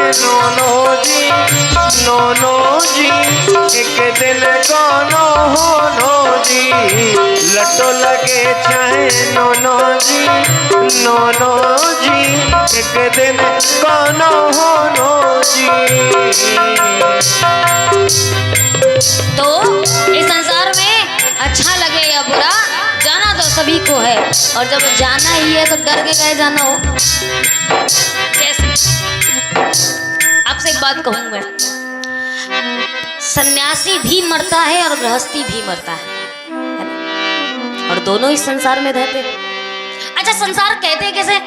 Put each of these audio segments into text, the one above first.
नोनो जी, नोनो जी, एक दिन कोनो होनो जी, लटो लगे चाहे नोनो जी, नोनो जी, एक दिन कोनो होनो जी। तो इस संसार में अच्छा लगे या बुरा, जाना तो सभी को है, और जब जाना ही है तो डर के कहे जाना हो। जैसे आपसे एक बात कहूंगा, सन्यासी भी मरता है और गृहस्थी भी मरता है ना? और दोनों इस संसार में रहते हैं। अच्छा, संसार कहते हैं कैसे?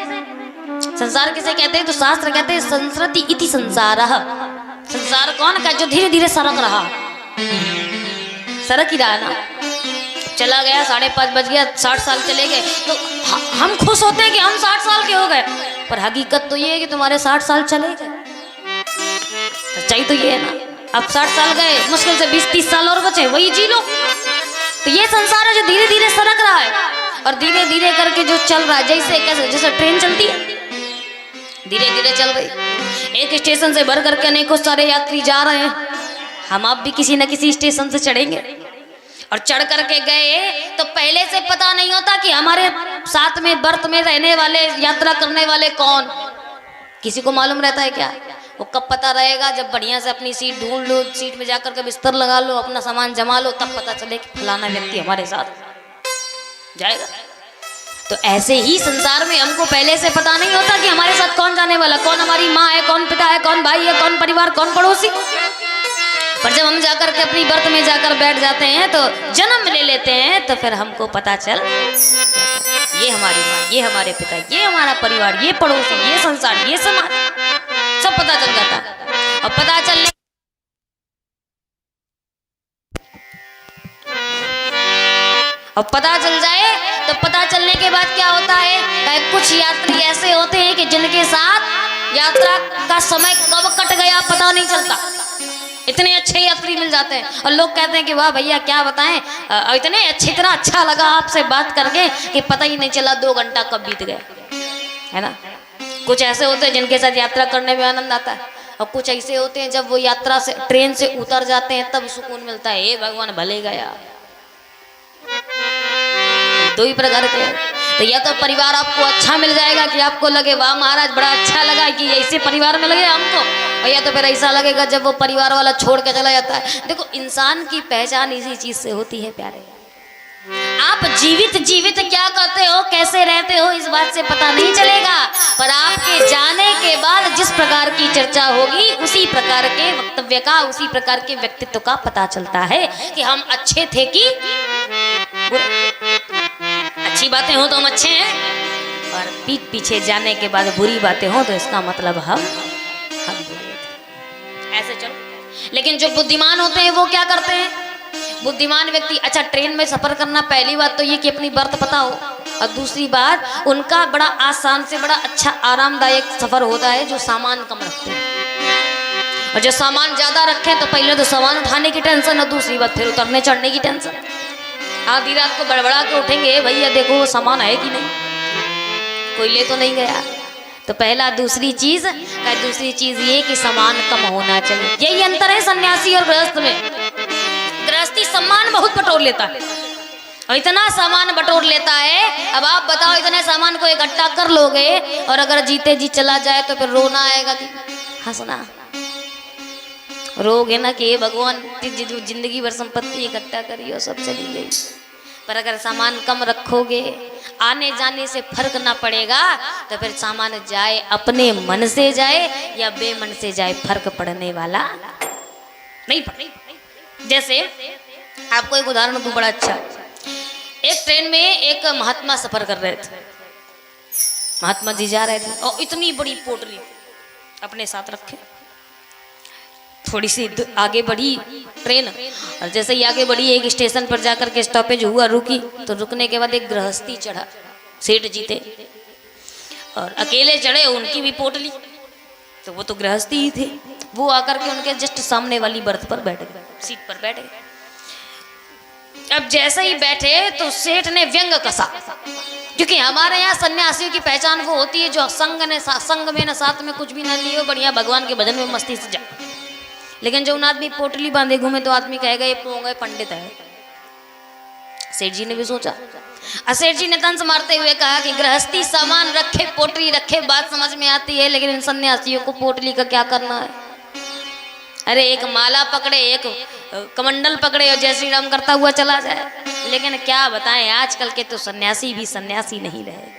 संसार किसे कहते हैं? तो शास्त्र कहते हैं संसरति इति संसारः। संसार कौन का? जो धीरे धीरे सरक रहा, सरक ही रहा ना। चला गया, 5:30 बज गया, 60 साल चले गए, तो हम खुश होते हैं कि हम 60 साल के हो गए, पर हकीकत तो ये है कि तुम्हारे 60 साल चले गए। सच्चाई तो ये है ना। अब 60 साल गए, मुश्किल से 20-30 साल और बचे, वही जी लो। तो ये संसार है जो धीरे धीरे सरक रहा है, और धीरे धीरे करके जो चल रहा है, जैसे कैसे, जैसे ट्रेन चलती है, धीरे धीरे चल रही। एक स्टेशन से भर करके अनेकों सारे यात्री जा रहे हैं। हम आप भी किसी न किसी स्टेशन से चढ़ेंगे, और चढ़ करके गए तो पहले से पता नहीं होता कि हमारे साथ में बर्थ में रहने वाले, यात्रा करने वाले कौन। किसी को मालूम रहता है क्या? वो कब पता रहेगा? जब बढ़िया से अपनी सीट ढूंढ लो, सीट में जाकर के बिस्तर लगा लो, अपना सामान जमा लो, तब पता चले कि फलाना व्यक्ति हमारे साथ जाएगा। तो ऐसे ही संसार में हमको पहले से पता नहीं होता कि हमारे साथ कौन जाने वाला, कौन हमारी माँ है, कौन पिता है, कौन भाई है, कौन परिवार, कौन पड़ोसी। पर जब हम जाकर के अपनी बर्थ में जाकर बैठ जाते हैं, तो जन्म ले लेते हैं, तो फिर हमको पता चल, ये हमारी माँ, ये हमारे पिता, ये हमारा परिवार, ये पड़ोसी, ये संसार, ये समाज, सब पता चल जाता है। और पता चलने और पता चल जाए तो पता चलने के बाद क्या होता है? कुछ यात्री ऐसे होते हैं कि जिनके साथ यात्रा का समय कब कट गया पता नहीं चलता। इतने अच्छे यात्री मिल जाते हैं, और लोग कहते हैं कि वाह भैया क्या बताएं, इतने अच्छे, इतना अच्छा लगा आपसे बात करके कि पता ही नहीं चला 2 घंटा कब बीत गए, है ना। कुछ ऐसे होते हैं जिनके साथ यात्रा करने में आनंद आता है, और कुछ ऐसे होते हैं जब वो यात्रा से, ट्रेन से उतर जाते हैं तब सुकून मिलता है। हे भगवान भले गया। दो ही प्रकार के। तो या तो परिवार आपको अच्छा मिल जाएगा कि आपको लगे वाह महाराज बड़ा अच्छा लगा कि ऐसे परिवार में लगे हमको, और या तो फिर ऐसा लगेगा जब वो परिवार वाला छोड़ के चला जाता है। देखो, इंसान की पहचान इसी चीज से होती है प्यारे। आप जीवित क्या करते हो, कैसे रहते हो, इस बात से पता नहीं चलेगा, पर आपके जाने के बाद जिस प्रकार की चर्चा होगी, उसी प्रकार के वक्तव्य का, उसी प्रकार के व्यक्तित्व का पता चलता है कि हम अच्छे थे कि अच्छी बातें हो तो हम अच्छे हैं, और पीठ पीछे जाने के बाद बुरी बातें हो तो इसका मतलब हम बुरे थे। ऐसे चलो। लेकिन जो बुद्धिमान होते हैं वो क्या करते हैं? बुद्धिमान व्यक्ति, अच्छा ट्रेन में सफर करना, पहली बात तो ये कि अपनी बर्थ पता हो, और दूसरी बात उनका बड़ा आसान से बड़ा अच्छा आरामदायक सफर होता है जो सामान कम रखते हैं। और जो सामान ज्यादा रखें तो पहले तो सामान उठाने की टेंशन, और दूसरी बात फिर उतरने चढ़ने की टेंशन। आधी रात को बड़बड़ा के उठेंगे, भैया देखो वो सामान है कि नहीं, कोई ले तो नहीं गया। तो पहला, दूसरी चीज ये कि सामान कम होना चाहिए। यही अंतर है सन्यासी और गृहस्थ में। गृहस्थी सामान बहुत बटोर लेता है, और इतना सामान बटोर लेता है, अब आप बताओ इतने सामान को इकट्ठा कर लोगे, और अगर जीते जी चला जाए तो फिर रोना आएगा कि हंसना रोगे ना कि भगवान जिंदगी भर संपत्ति इकट्ठा करी और सब चली गई। पर अगर सामान कम रखोगे, आने जाने से फर्क ना पड़ेगा, तो फिर सामान जाए अपने मन से जाए या बेमन से जाए, फर्क पड़ने वाला नहीं पड़ेगा। जैसे आपको एक उदाहरण दूं बड़ा अच्छा। एक ट्रेन में एक महात्मा सफर कर रहे थे। महात्मा जी जा रहे थे और इतनी बड़ी पोटली अपने साथ रखे। थोड़ी सी आगे बढ़ी ट्रेन, और जैसे ही आगे बढ़ी एक स्टेशन पर जाकर के स्टॉपेज हुआ, रुकी, तो रुकने के बाद एक गृहस्थी चढ़ा, सेठ जीते, और अकेले चढ़े, उनकी भी पोटली, तो वो तो गृहस्थी ही थे। वो आकर के उनके जस्ट सामने वाली बर्थ पर बैठ गए, सीट पर बैठ गए। अब जैसे ही बैठे तो सेठ ने व्यंग कसा, क्योंकि हमारे यहाँ सन्यासियों की पहचान वो होती है जो संग में न साथ में कुछ भी न लियो, बढ़िया भगवान के भजन में मस्ती से जा। लेकिन जो उन आदमी पोटली बांधे घूमे तो आदमी कहेगा ये पोंगे पंडित है। सेठ जी ने भी सोचा, सेठ जी ने तंज मारते हुए कहा कि गृहस्थी सामान रखे पोटली रखे बात समझ में आती है, लेकिन इन सन्यासियों को पोटली का क्या करना है। अरे एक माला पकड़े एक कमंडल पकड़े और जय श्री राम करता हुआ चला जाए। लेकिन क्या बताएं आजकल के तो सन्यासी भी सन्यासी नहीं रहे।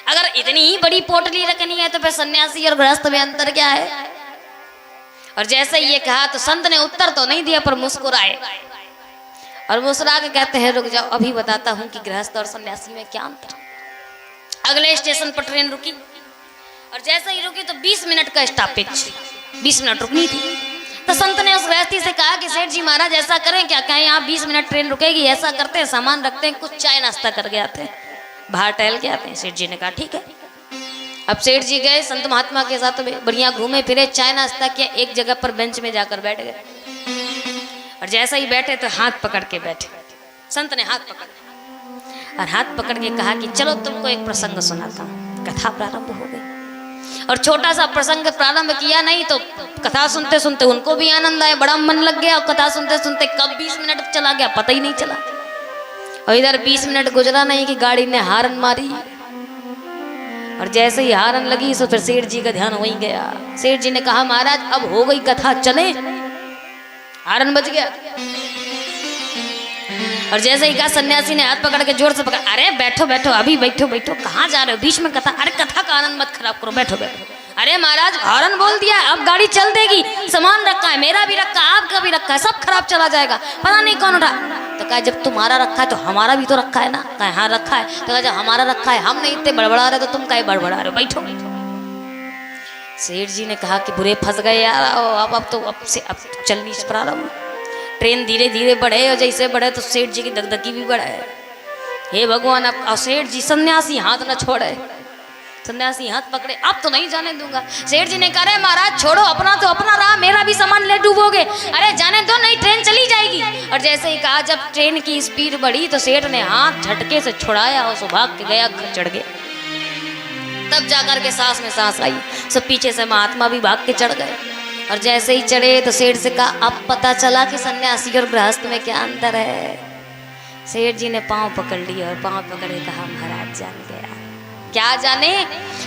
अगर इतनी ही बड़ी पोटली रखनी है तो फिर सन्यासी और गृहस्थ में अंतर क्या है। और जैसे ये कहा तो संत ने उत्तर तो नहीं दिया पर मुस्कुराए और मुस्कुरा के कहते हैं रुक जाओ अभी बताता हूं कि गृहस्थ और सन्यासी में क्या अंतर। अगले स्टेशन पर ट्रेन रुकी और जैसे ही रुकी तो 20 मिनट का स्टॉपेज, 20 मिनट रुकनी थी। तो संत ने उस गृहस्थी से कहा कि सेठ जी महाराज ऐसा करें क्या, कहें यहाँ 20 मिनट ट्रेन रुकेगी, ऐसा करते हैं सामान रखते हैं, कुछ चाय नाश्ता करके आते हैं, बाहर टहल के आते हैं। सेठ जी ने कहा ठीक है। अब सेठ जी गए संत महात्मा के साथ बढ़िया घूमे फिरे, चाय नाश्ता किया, एक जगह पर बेंच में जाकर बैठ गए। और जैसा ही बैठे तो हाथ पकड़ के बैठे। संत ने हाथ पकड़ और हाथ पकड़ के कहा कि चलो तुमको एक प्रसंग सुनाता हूँ। कथा प्रारंभ हो गई और छोटा सा प्रसंग प्रारंभ किया नहीं तो कथा सुनते सुनते उनको भी आनंद आया, बड़ा मन लग गया। और कथा सुनते सुनते कब 20 मिनट चला गया पता ही नहीं चला। और इधर 20 मिनट गुजरा नहीं कि गाड़ी ने हारन मारी और जैसे ही हारन लगी तो फिर सेठ जी का ध्यान वहीं गया। सेठ जी ने कहा महाराज अब हो गई कथा, चले। हारन बज गया और जैसे ही कहा सन्यासी ने हाथ पकड़ के जोर से पकड़, अरे बैठो बैठो अभी बैठो बैठो, कहाँ जा रहे हो बीच में कथा, अरे कथा का आनंद मत खराब करो, बैठो बैठो। अरे महाराज हॉर्न बोल दिया अब गाड़ी चल देगी, सामान रखा है, मेरा भी रखा है, आपका भी रखा है, सब खराब चला जाएगा, पता नहीं कौन उठा। तो कहा जब तुम्हारा रखा है तो हमारा भी तो रखा है ना। कहा हाँ रखा है। तो कहा जब हमारा रखा है हम नहीं इतने बड़बड़ा रहे तो तुम काहे बड़बड़ा रहे हो, बैठो। सेठ जी ने कहा कि बुरे फंस गए यार, अब चलनी प्रारंभ। ट्रेन धीरे धीरे बढ़े और जैसे बढ़े तो सेठ जी की दगदगी भी बढ़े। हे भगवान अब सेठ जी सन्यासी हाथ न छोड़े, सन्यासी हाथ पकड़े, अब तो नहीं जाने दूंगा। सेठ जी ने कहा अरे महाराज छोड़ो, अपना तो अपना रहा, मेरा भी सामान ले डूबोगे, अरे जाने दो नहीं ट्रेन चली जाएगी। और जैसे ही कहा जब ट्रेन की स्पीड बढ़ी तो सेठ ने हाथ झटके से छुड़ाया और भाग के गया, चढ़ गया। तब जाकर के सांस में सांस आई, सब पीछे से महात्मा भी भाग के चढ़ गए। और जैसे ही चढ़े तो सेठ से कहा अब पता चला कि सन्यासी और गृहस्थ में क्या अंतर है। सेठ जी ने पांव पकड़ लिया और पांव पकड़ के कहा महाराज जान गया। क्या जाने?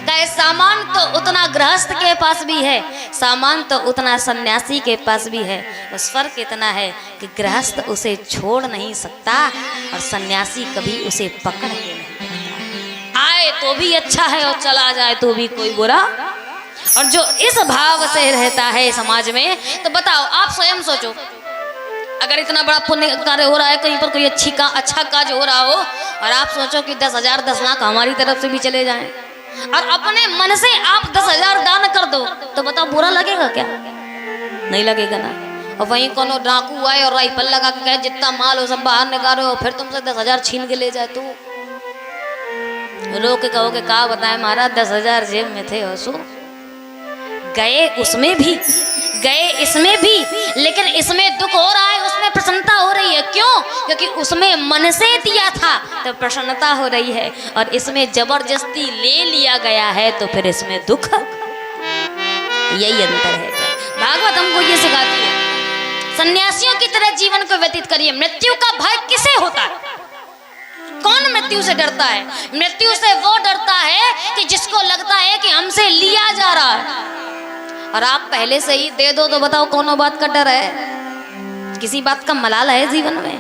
कहे सामान तो उतना गृहस्थ के पास भी है, सामान तो उतना सन्यासी के पास भी है, बस फर्क इतना है कि गृहस्थ उसे छोड़ नहीं सकता और सन्यासी कभी उसे पकड़ के नहीं सकता। आए तो भी अच्छा है और चला जाए तो भी कोई बुरा। और जो इस भाव से रहता है समाज में, तो बताओ आप स्वयं सोचो, अगर इतना बड़ा पुण्य कार्य हो रहा है, कहीं पर कोई अच्छा काज हो रहा हो और आप सोचो कि 10,000 10 लाख हमारी तरफ से भी चले जाएं और अपने मन से आप 10,000 दान कर दो, तो बताओ बुरा लगेगा क्या? नहीं लगेगा ना। और वहीं कोनो डाकू आए और राइफल लगा के कहे जितना माल हो सब बाहर निकालो, फिर तुमसे 10,000 छीन के ले जाए तो रो के कहोगे क्या बताए महाराज 10,000 जेब में थे और सो गए, उसमें भी गए, इसमें भी, लेकिन इसमें दुख हो रहा है, उसमें प्रसन्नता हो रही है। क्यों? क्योंकि उसमें मन से दिया था तो प्रसन्नता हो रही है और इसमें जबरदस्ती ले लिया गया है तो फिर इसमें दुख। यही अंतर है। भागवत हमको ये सिखाती है सन्यासियों की तरह जीवन को व्यतीत करिए। मृत्यु का भय किसे होता है? कौन मृत्यु से डरता है? मृत्यु से वो डरता है कि जिसको लगता है कि हमसे लिया जा रहा है और आप पहले से ही दे दो, तो बताओ कौन बात का डर है? किसी बात का मलाल है जीवन में?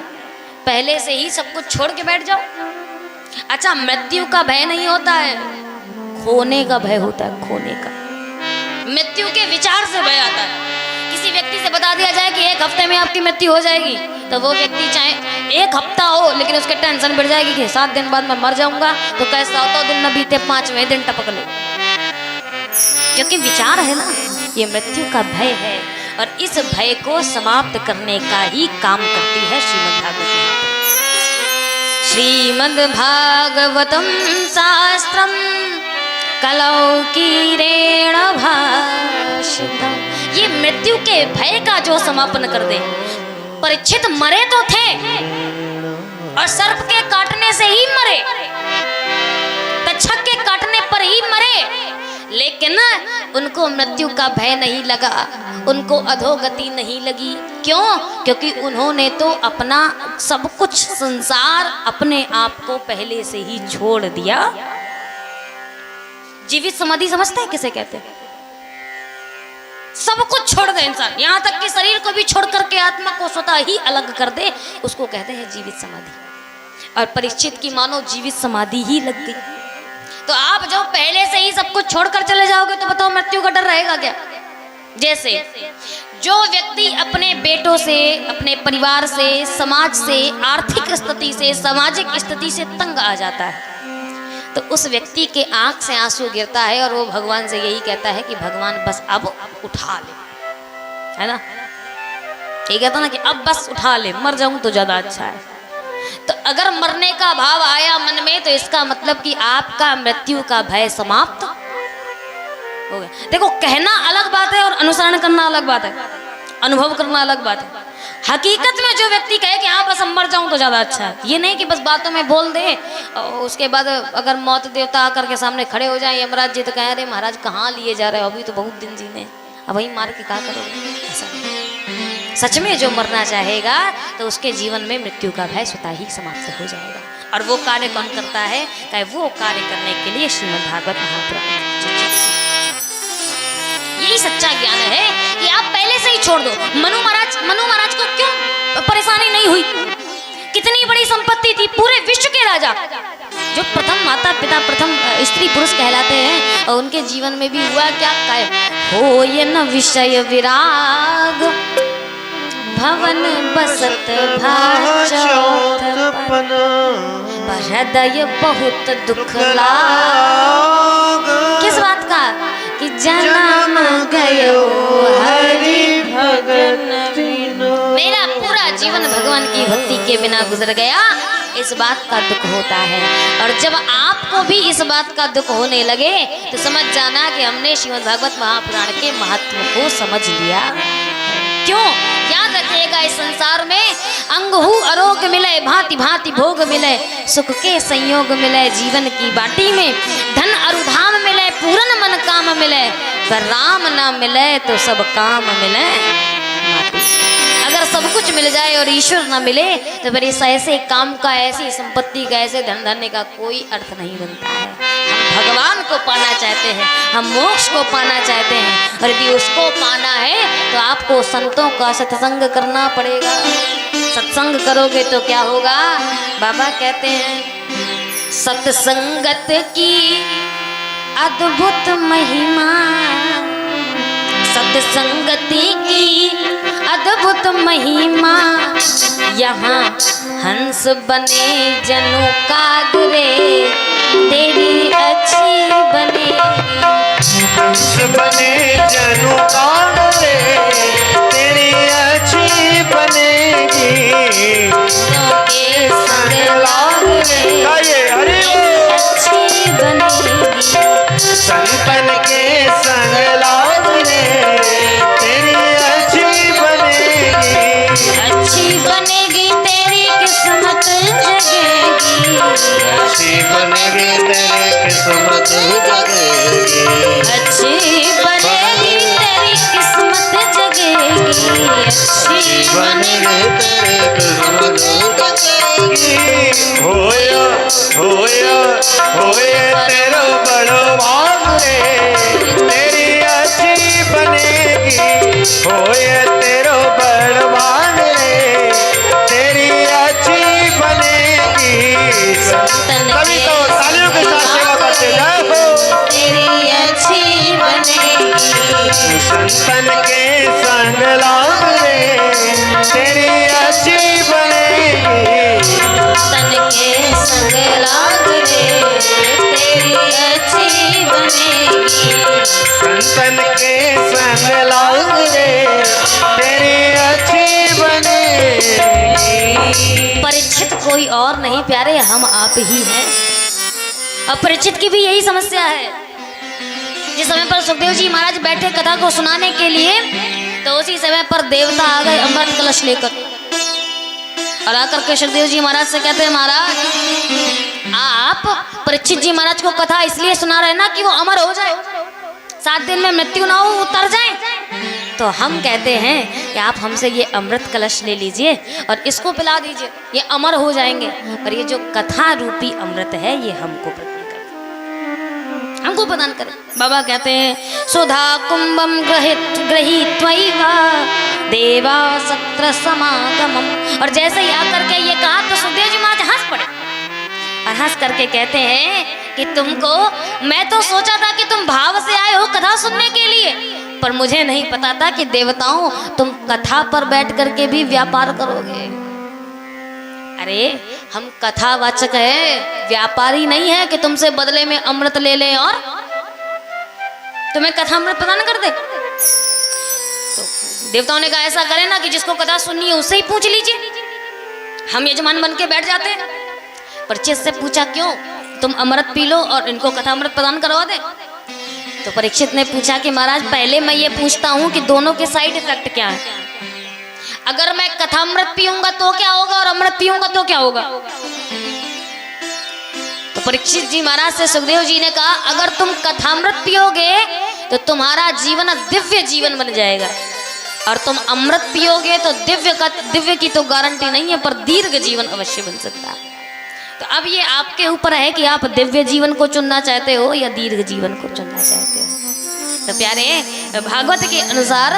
पहले से ही सब कुछ छोड़ के बैठ जाओ। अच्छा मृत्यु का भय नहीं होता है, खोने का भय होता है, खोने का। मृत्यु के विचार से भय आता है। किसी व्यक्ति से बता दिया जाए कि 1 हफ्ते में आपकी मृत्यु हो जाएगी, तो वो व्यक्ति चाहे 1 हफ्ता हो लेकिन उसके टेंशन बढ़ जाएगी कि 7 दिन बाद मैं मर जाऊंगा, तो कैसा होता है दिन न बीते 5वें दिन टपक ले, क्योंकि विचार है ना, ये मृत्यु का भय है। और इस भय को समाप्त करने का ही काम करती है श्रीमद् भागवतम शास्त्रम कलौकीरेण भाषितम्। ये मृत्यु के भय का जो समापन कर दे। परीक्षित मरे तो थे और सर्प के काटने से ही मरे, तक्षक के काटने पर ही मरे, लेकिन उनको मृत्यु का भय नहीं लगा, उनको अधोगति नहीं लगी। क्यों? क्योंकि उन्होंने तो अपना सब कुछ संसार अपने आप को पहले से ही छोड़ दिया। जीवित समाधि समझते हैं किसे कहते हैं? सब कुछ छोड़ दे इंसान, यहाँ तक कि शरीर को भी छोड़ करके आत्मा को स्वतः ही अलग कर दे, उसको कहते हैं जीवित समाधि। और परीक्षित की मानो जीवित समाधि ही लग गई। तो आप जो पहले से ही सब कुछ छोड़कर चले जाओगे तो बताओ मृत्यु का डर रहेगा क्या? जैसे जो व्यक्ति अपने बेटों से, अपने परिवार से, समाज से, आर्थिक स्थिति से, सामाजिक स्थिति से तंग आ जाता है, तो उस व्यक्ति के आंख से आंसू गिरता है और वो भगवान से यही कहता है कि भगवान बस अब उठा ले, है ना? ये कहता ना कि अब बस उठा ले, मर जाऊं तो ज्यादा अच्छा है। तो अगर मरने का भाव आया मन में तो इसका मतलब कि आपका मृत्यु का भय समाप्त हो गया। देखो, कहना अलग बात है और अनुसरण करना अलग बात है, अनुभव करना अलग बात है। हकीकत में जो व्यक्ति कहे कि हाँ बस हम मर जाऊं तो ज्यादा अच्छा है, ये नहीं कि बस बातों में बोल दे और उसके बाद अगर मौत देवता आकर के सामने खड़े हो जाए, यमराज जी तो कह रहे महाराज कहाँ लिए जा रहे हो, अभी तो बहुत दिन जीने, अब वही मार के क्या करोगे? ऐसा सच में जो मरना चाहेगा तो उसके जीवन में मृत्यु का भय स्वतः ही समाप्त हो जाएगा। और वो कार्य कौन करता है? कहे वो कार्य करने के लिए श्रीमद् भागवत महापुराण, यही सच्चा ज्ञान है कि आप पहले से ही छोड़ दो। मनु महाराज को क्यों परेशानी नहीं हुई? कितनी बड़ी संपत्ति थी, पूरे विश्व के राजा, जो प्रथम माता पिता, प्रथम स्त्री पुरुष कहलाते हैं, और उनके जीवन में भी हुआ क्या? हो ये न विषय विराग, भवन बसत भाचौथपन, हृदय बहुत दुख लाग। किस बात का? कि जन्म गयो हरि भगत बिनु, मेरा पूरा जीवन भगवान की भक्ति के बिना गुजर गया, इस बात का दुख होता है। और जब आपको भी इस बात का दुख होने लगे तो समझ जाना कि हमने श्रीमद् भागवत महापुराण के महत्व को समझ लिया। क्यों? याद रखिएगा, इस संसार में अंगहु आरोग्य मिले, भांति भांति भोग मिले, सुख के संयोग मिले जीवन की बाटी में, धन अरुधाम मिले, पूरन मन काम मिले, पर राम ना मिले तो सब काम मिले माटी। अगर सब कुछ मिल जाए और ईश्वर ना मिले तो फिर इस ऐसे काम का, ऐसी संपत्ति का, ऐसे धन धान्य का कोई अर्थ नहीं बनता है। हम भगवान को पाना चाहते हैं, हम मोक्ष को पाना चाहते हैं, और यदि उसको पाना है तो आपको संतों का सत्संग करना पड़ेगा। सत्संग करोगे तो क्या होगा? बाबा कहते हैं सत्संगत की अद्भुत महिमा, सत्संगति की अद्भुत महिमा, यहाँ हंस बने जनु कागरे, तेरी अच्छी बनेगी। हंस बने जनु कागरे, तेरी अच्छी बनेगी, के संग लाग रे, अच्छी बनेगी। संतन के संग लाग रे, तेरी अच्छी बनेगी, अच्छी बनेगी, तेरी किस्मत जगेगी, अच्छी बनेगी, तेरी किस्मत जगेगी, अच्छी बनेगी, तेरी किस्मत जगेगी, अच्छी बनेगी, तेरी किस्मत जगेगी। होया होया होया तेरा बड़ो भाग रे, तेरी अच्छी बनेगी, होया तेरा बड़ भाग रे, तेरी अच्छी बनेगी। तभी तो तालियों के साथ सेवा करते जाओ, तेरी अच्छी बनेगी, संतन के संग लाग रे, तेरी अच्छी बनेगी, तन के संग लाग रे, तेरी अच्छी बनेगी, संतन के संग लाग रे, तेरी अच्छी बनेगी। परीक्षित कोई और नहीं प्यारे, हम आप ही हैं। अपरिचित की भी यही समस्या है। जिस समय पर सुखदेव जी महाराज बैठे कथा को सुनाने के लिए, तो उसी समय पर देवता आ गए अमृत कलश लेकर। और आकर के सुखदेव जी महाराज से कहते हैं, महाराज आप परीक्षित जी महाराज को कथा इसलिए सुना रहे ना कि वो अमर हो जाए, 7 दिन में मृत्यु ना हो, उतर जाए। तो हम कहते हैं कि आप हमसे ये अमृत कलश ले लीजिए और इसको पिला दीजिए, ये अमर हो जाएंगे। और ये जो कथा रूपी अमृत है ये हमको प्रदान करें, हमको प्रदान करें। बाबा कहते हैं, सुधा कुंभम गृहीत्वैव देवा सत्र समागमम। और जैसे ही आकर के ये कहा तो सुखदेव जी महाराज हंस पड़े और हंस करके कहते हैं कि तुमको, मैं तो सोचा था कि तुम भाव से आए हो कथा सुनने के लिए, पर मुझे नहीं पता था कि देवताओं तुम कथा पर बैठ करके भी व्यापार करोगे। अरे हम कथावाचक है, व्यापारी नहीं है कि तुमसे बदले में अमृत ले लें और तुम्हें कथा अमृत प्रदान कर दे। तो देवताओं ने कहा ऐसा करें ना कि जिसको कथा सुननी है उससे ही पूछ लीजिए, हम यजमान बन के बैठ जाते हैं। परीक्षित से पूछा, क्यों, तुम अमृत पी लो और इनको कथा अमृत प्रदान करवा दे। तो परीक्षित ने पूछा कि महाराज पहले मैं ये पूछता हूँ कि दोनों के साइड इफेक्ट क्या है। अगर मैं कथामृत पीऊंगा तो क्या होगा और अमृत पीऊंगा तो क्या होगा। तो परीक्षित जी महाराज से सुखदेव जी ने कहा, अगर तुम कथामृत पियोगे तो तुम्हारा जीवन दिव्य जीवन बन जाएगा, और तुम अमृत पियोगे तो दिव्य की तो गारंटी नहीं है, पर दीर्घ जीवन अवश्य बन सकता है। तो अब ये आपके ऊपर है कि आप दिव्य जीवन को चुनना चाहते हो या दीर्घ जीवन को चुनना चाहते हो। तो प्यारे, भागवत के अनुसार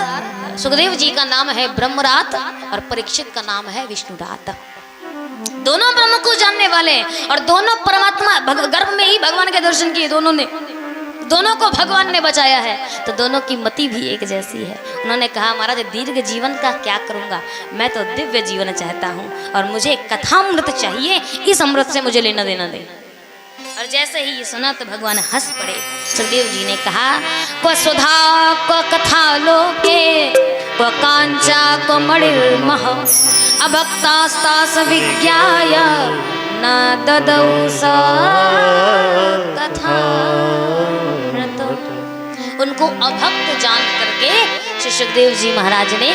सुखदेव जी का नाम है ब्रह्मरात और परीक्षित का नाम है विष्णुरात। दोनों ब्रह्म को जानने वाले और दोनों परमात्मा गर्भ में ही भगवान के दर्शन किए दोनों ने, दोनों को भगवान ने बचाया है। तो दोनों की मति भी एक जैसी है। उन्होंने कहा, महाराज दीर्घ जीवन का क्या करूंगा, मैं तो दिव्य जीवन चाहता हूँ और मुझे कथामृत चाहिए, इस अमृत से मुझे लेना देना दे। और जैसे ही ये सुना तो भगवान हंस पड़े। सुखदेव जी ने कहा, को सुधा को कथा लोके को कांचा को मणिर्मह अभक्तास्तास विज्ञाय न ददौ स कथा। उनको अभक्त जान करके श्री सुखदेव जी महाराज ने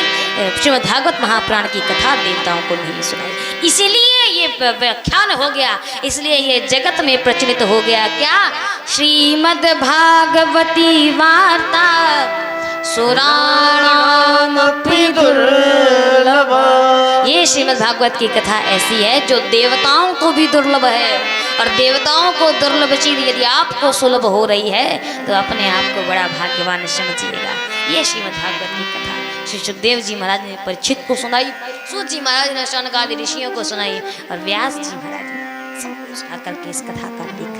श्रीमद् भागवत महापुराण की कथा देवताओं को नहीं सुनाई। इसीलिए ये व्याख्यान हो गया, इसलिए ये जगत में प्रचलित हो गया। क्या? श्रीमद् भागवती वार्ता सुराणामपि दुर्लभा। ये श्रीमद् भागवत की कथा ऐसी है जो देवताओं को भी दुर्लभ है, और देवताओं को दुर्लभ चीज यदि आपको सुलभ हो रही है तो अपने आप को बड़ा भाग्यवान समझिएगा। ये श्रीमद् भागवत की कथा श्री सुखदेव जी महाराज ने परीक्षित को सुनाई, सूत जी महाराज ने शौनक आदि ऋषियों को सुनाई, और व्यास जी महाराज ने सब कुछ आकर के इस कथा का लेख।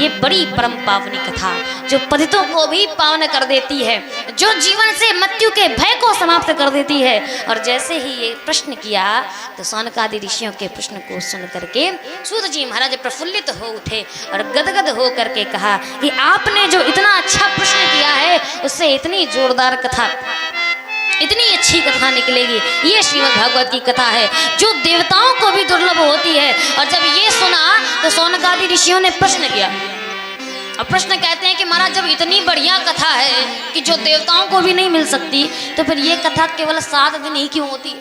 ये बड़ी परम पावनी कथा जो पतितों को भी पावन कर देती है, जो जीवन से मृत्यु के भय को समाप्त कर देती है। और जैसे ही ये प्रश्न किया तो शौनक आदि ऋषियों के प्रश्न को सुन करके सूत जी महाराज प्रफुल्लित हो उठे और गदगद हो करके कहा कि आपने जो इतना अच्छा प्रश्न किया है उससे इतनी जोरदार कथा, इतनी अच्छी कथा निकलेगी। ये श्रीमद् भागवत की कथा है जो देवताओं को भी दुर्लभ होती है। और जब ये सुना तो शौनक आदि ऋषियों ने प्रश्न किया, और प्रश्न कहते हैं कि महाराज जब इतनी बढ़िया कथा है कि जो देवताओं को भी नहीं मिल सकती, तो फिर ये कथा केवल 7 दिन ही क्यों होती है?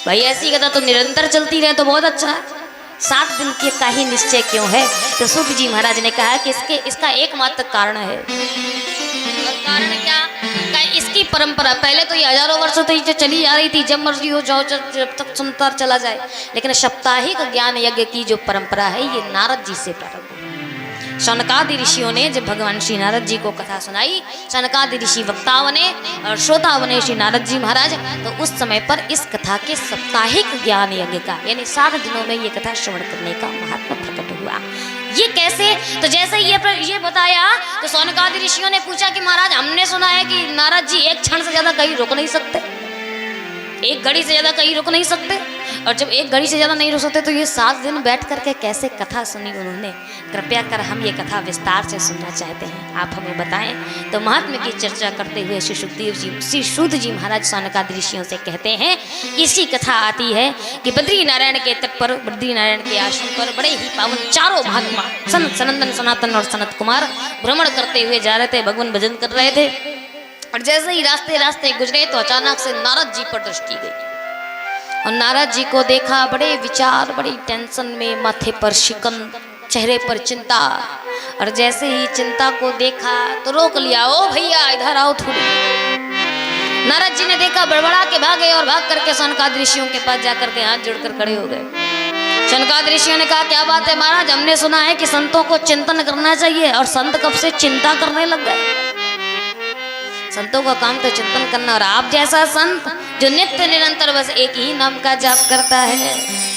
भाई ऐसी कथा तो निरंतर चलती रहे तो बहुत अच्छा है, 7 दिन के का ही निश्चय क्यों है? तो सूत जी महाराज ने कहा कि इसका एकमात्र कारण है। और कारण क्या? इसकी परंपरा पहले तो ये हजारों वर्षों तक जो चली आ रही थी, जब मर्जी हो जाओ, जब तक सुनता चला जाए। लेकिन साप्ताहिक ज्ञान यज्ञ की जो परंपरा है ये नारद जी से प्रारंभ हुई। शौनकादि ऋषियों ने जब भगवान श्री नारद जी को कथा सुनाई, शौनकादि ऋषि वक्ता बने और श्रोता बने श्री नारद जी महाराज, तो उस समय पर इस कथा के साप्ताहिक ज्ञान यज्ञ का यानी 7 दिनों में ये कथा श्रवण करने का महात्मा प्रकट हुआ। ये कैसे? तो जैसे ये बताया तो शौनकादि ऋषियों ने पूछा कि महाराज हमने सुना है कि नारद जी एक क्षण से ज्यादा कहीं रुक नहीं सकते, एक घड़ी से ज्यादा कहीं रुक नहीं सकते, और जब एक घड़ी से ज्यादा नहीं रुक सकते तो ये 7 दिन बैठ करके कैसे कथा सुनी उन्होंने? कृपया कर हम ये कथा विस्तार से सुनना चाहते हैं, आप हमें बताएं। तो महात्मा की चर्चा करते हुए श्री सुखदेव जी, श्री सूत जी महाराज शौनकादि ऋषियों से कहते हैं, इसी कथा आती है कि बद्री नारायण के तट पर, बद्री नारायण के आश्रम पर बड़े ही पावन चारों महात्मा सनत, सनंदन, सनातन और सनत कुमार भ्रमण करते हुए जा रहे थे, भगवान भजन कर रहे थे। और जैसे ही रास्ते रास्ते गुजरे तो अचानक से नारद जी पर दृष्टि गई। और नारद जी को देखा, बड़े विचार, बड़ी टेंशन में, माथे पर शिकन, चेहरे पर चिंता। और जैसे ही चिंता को देखा तो रोक लिया, ओ भैया इधर आओ थोड़ी। नारद जी ने देखा, बड़बड़ा के भागे और भाग करके सनकादिक ऋषियों के पास जाकर के हाथ जोड़कर खड़े हो गए। सनकादिक ऋषियों ने कहा, क्या बात है महाराज, हमने सुना है कि संतों को चिंतन करना चाहिए, और संत कब से चिंता करने लग गए? संतों का काम तो चिंतन करना, और आप जैसा संत जो नित्य निरंतर बस एक ही नाम का जाप करता है,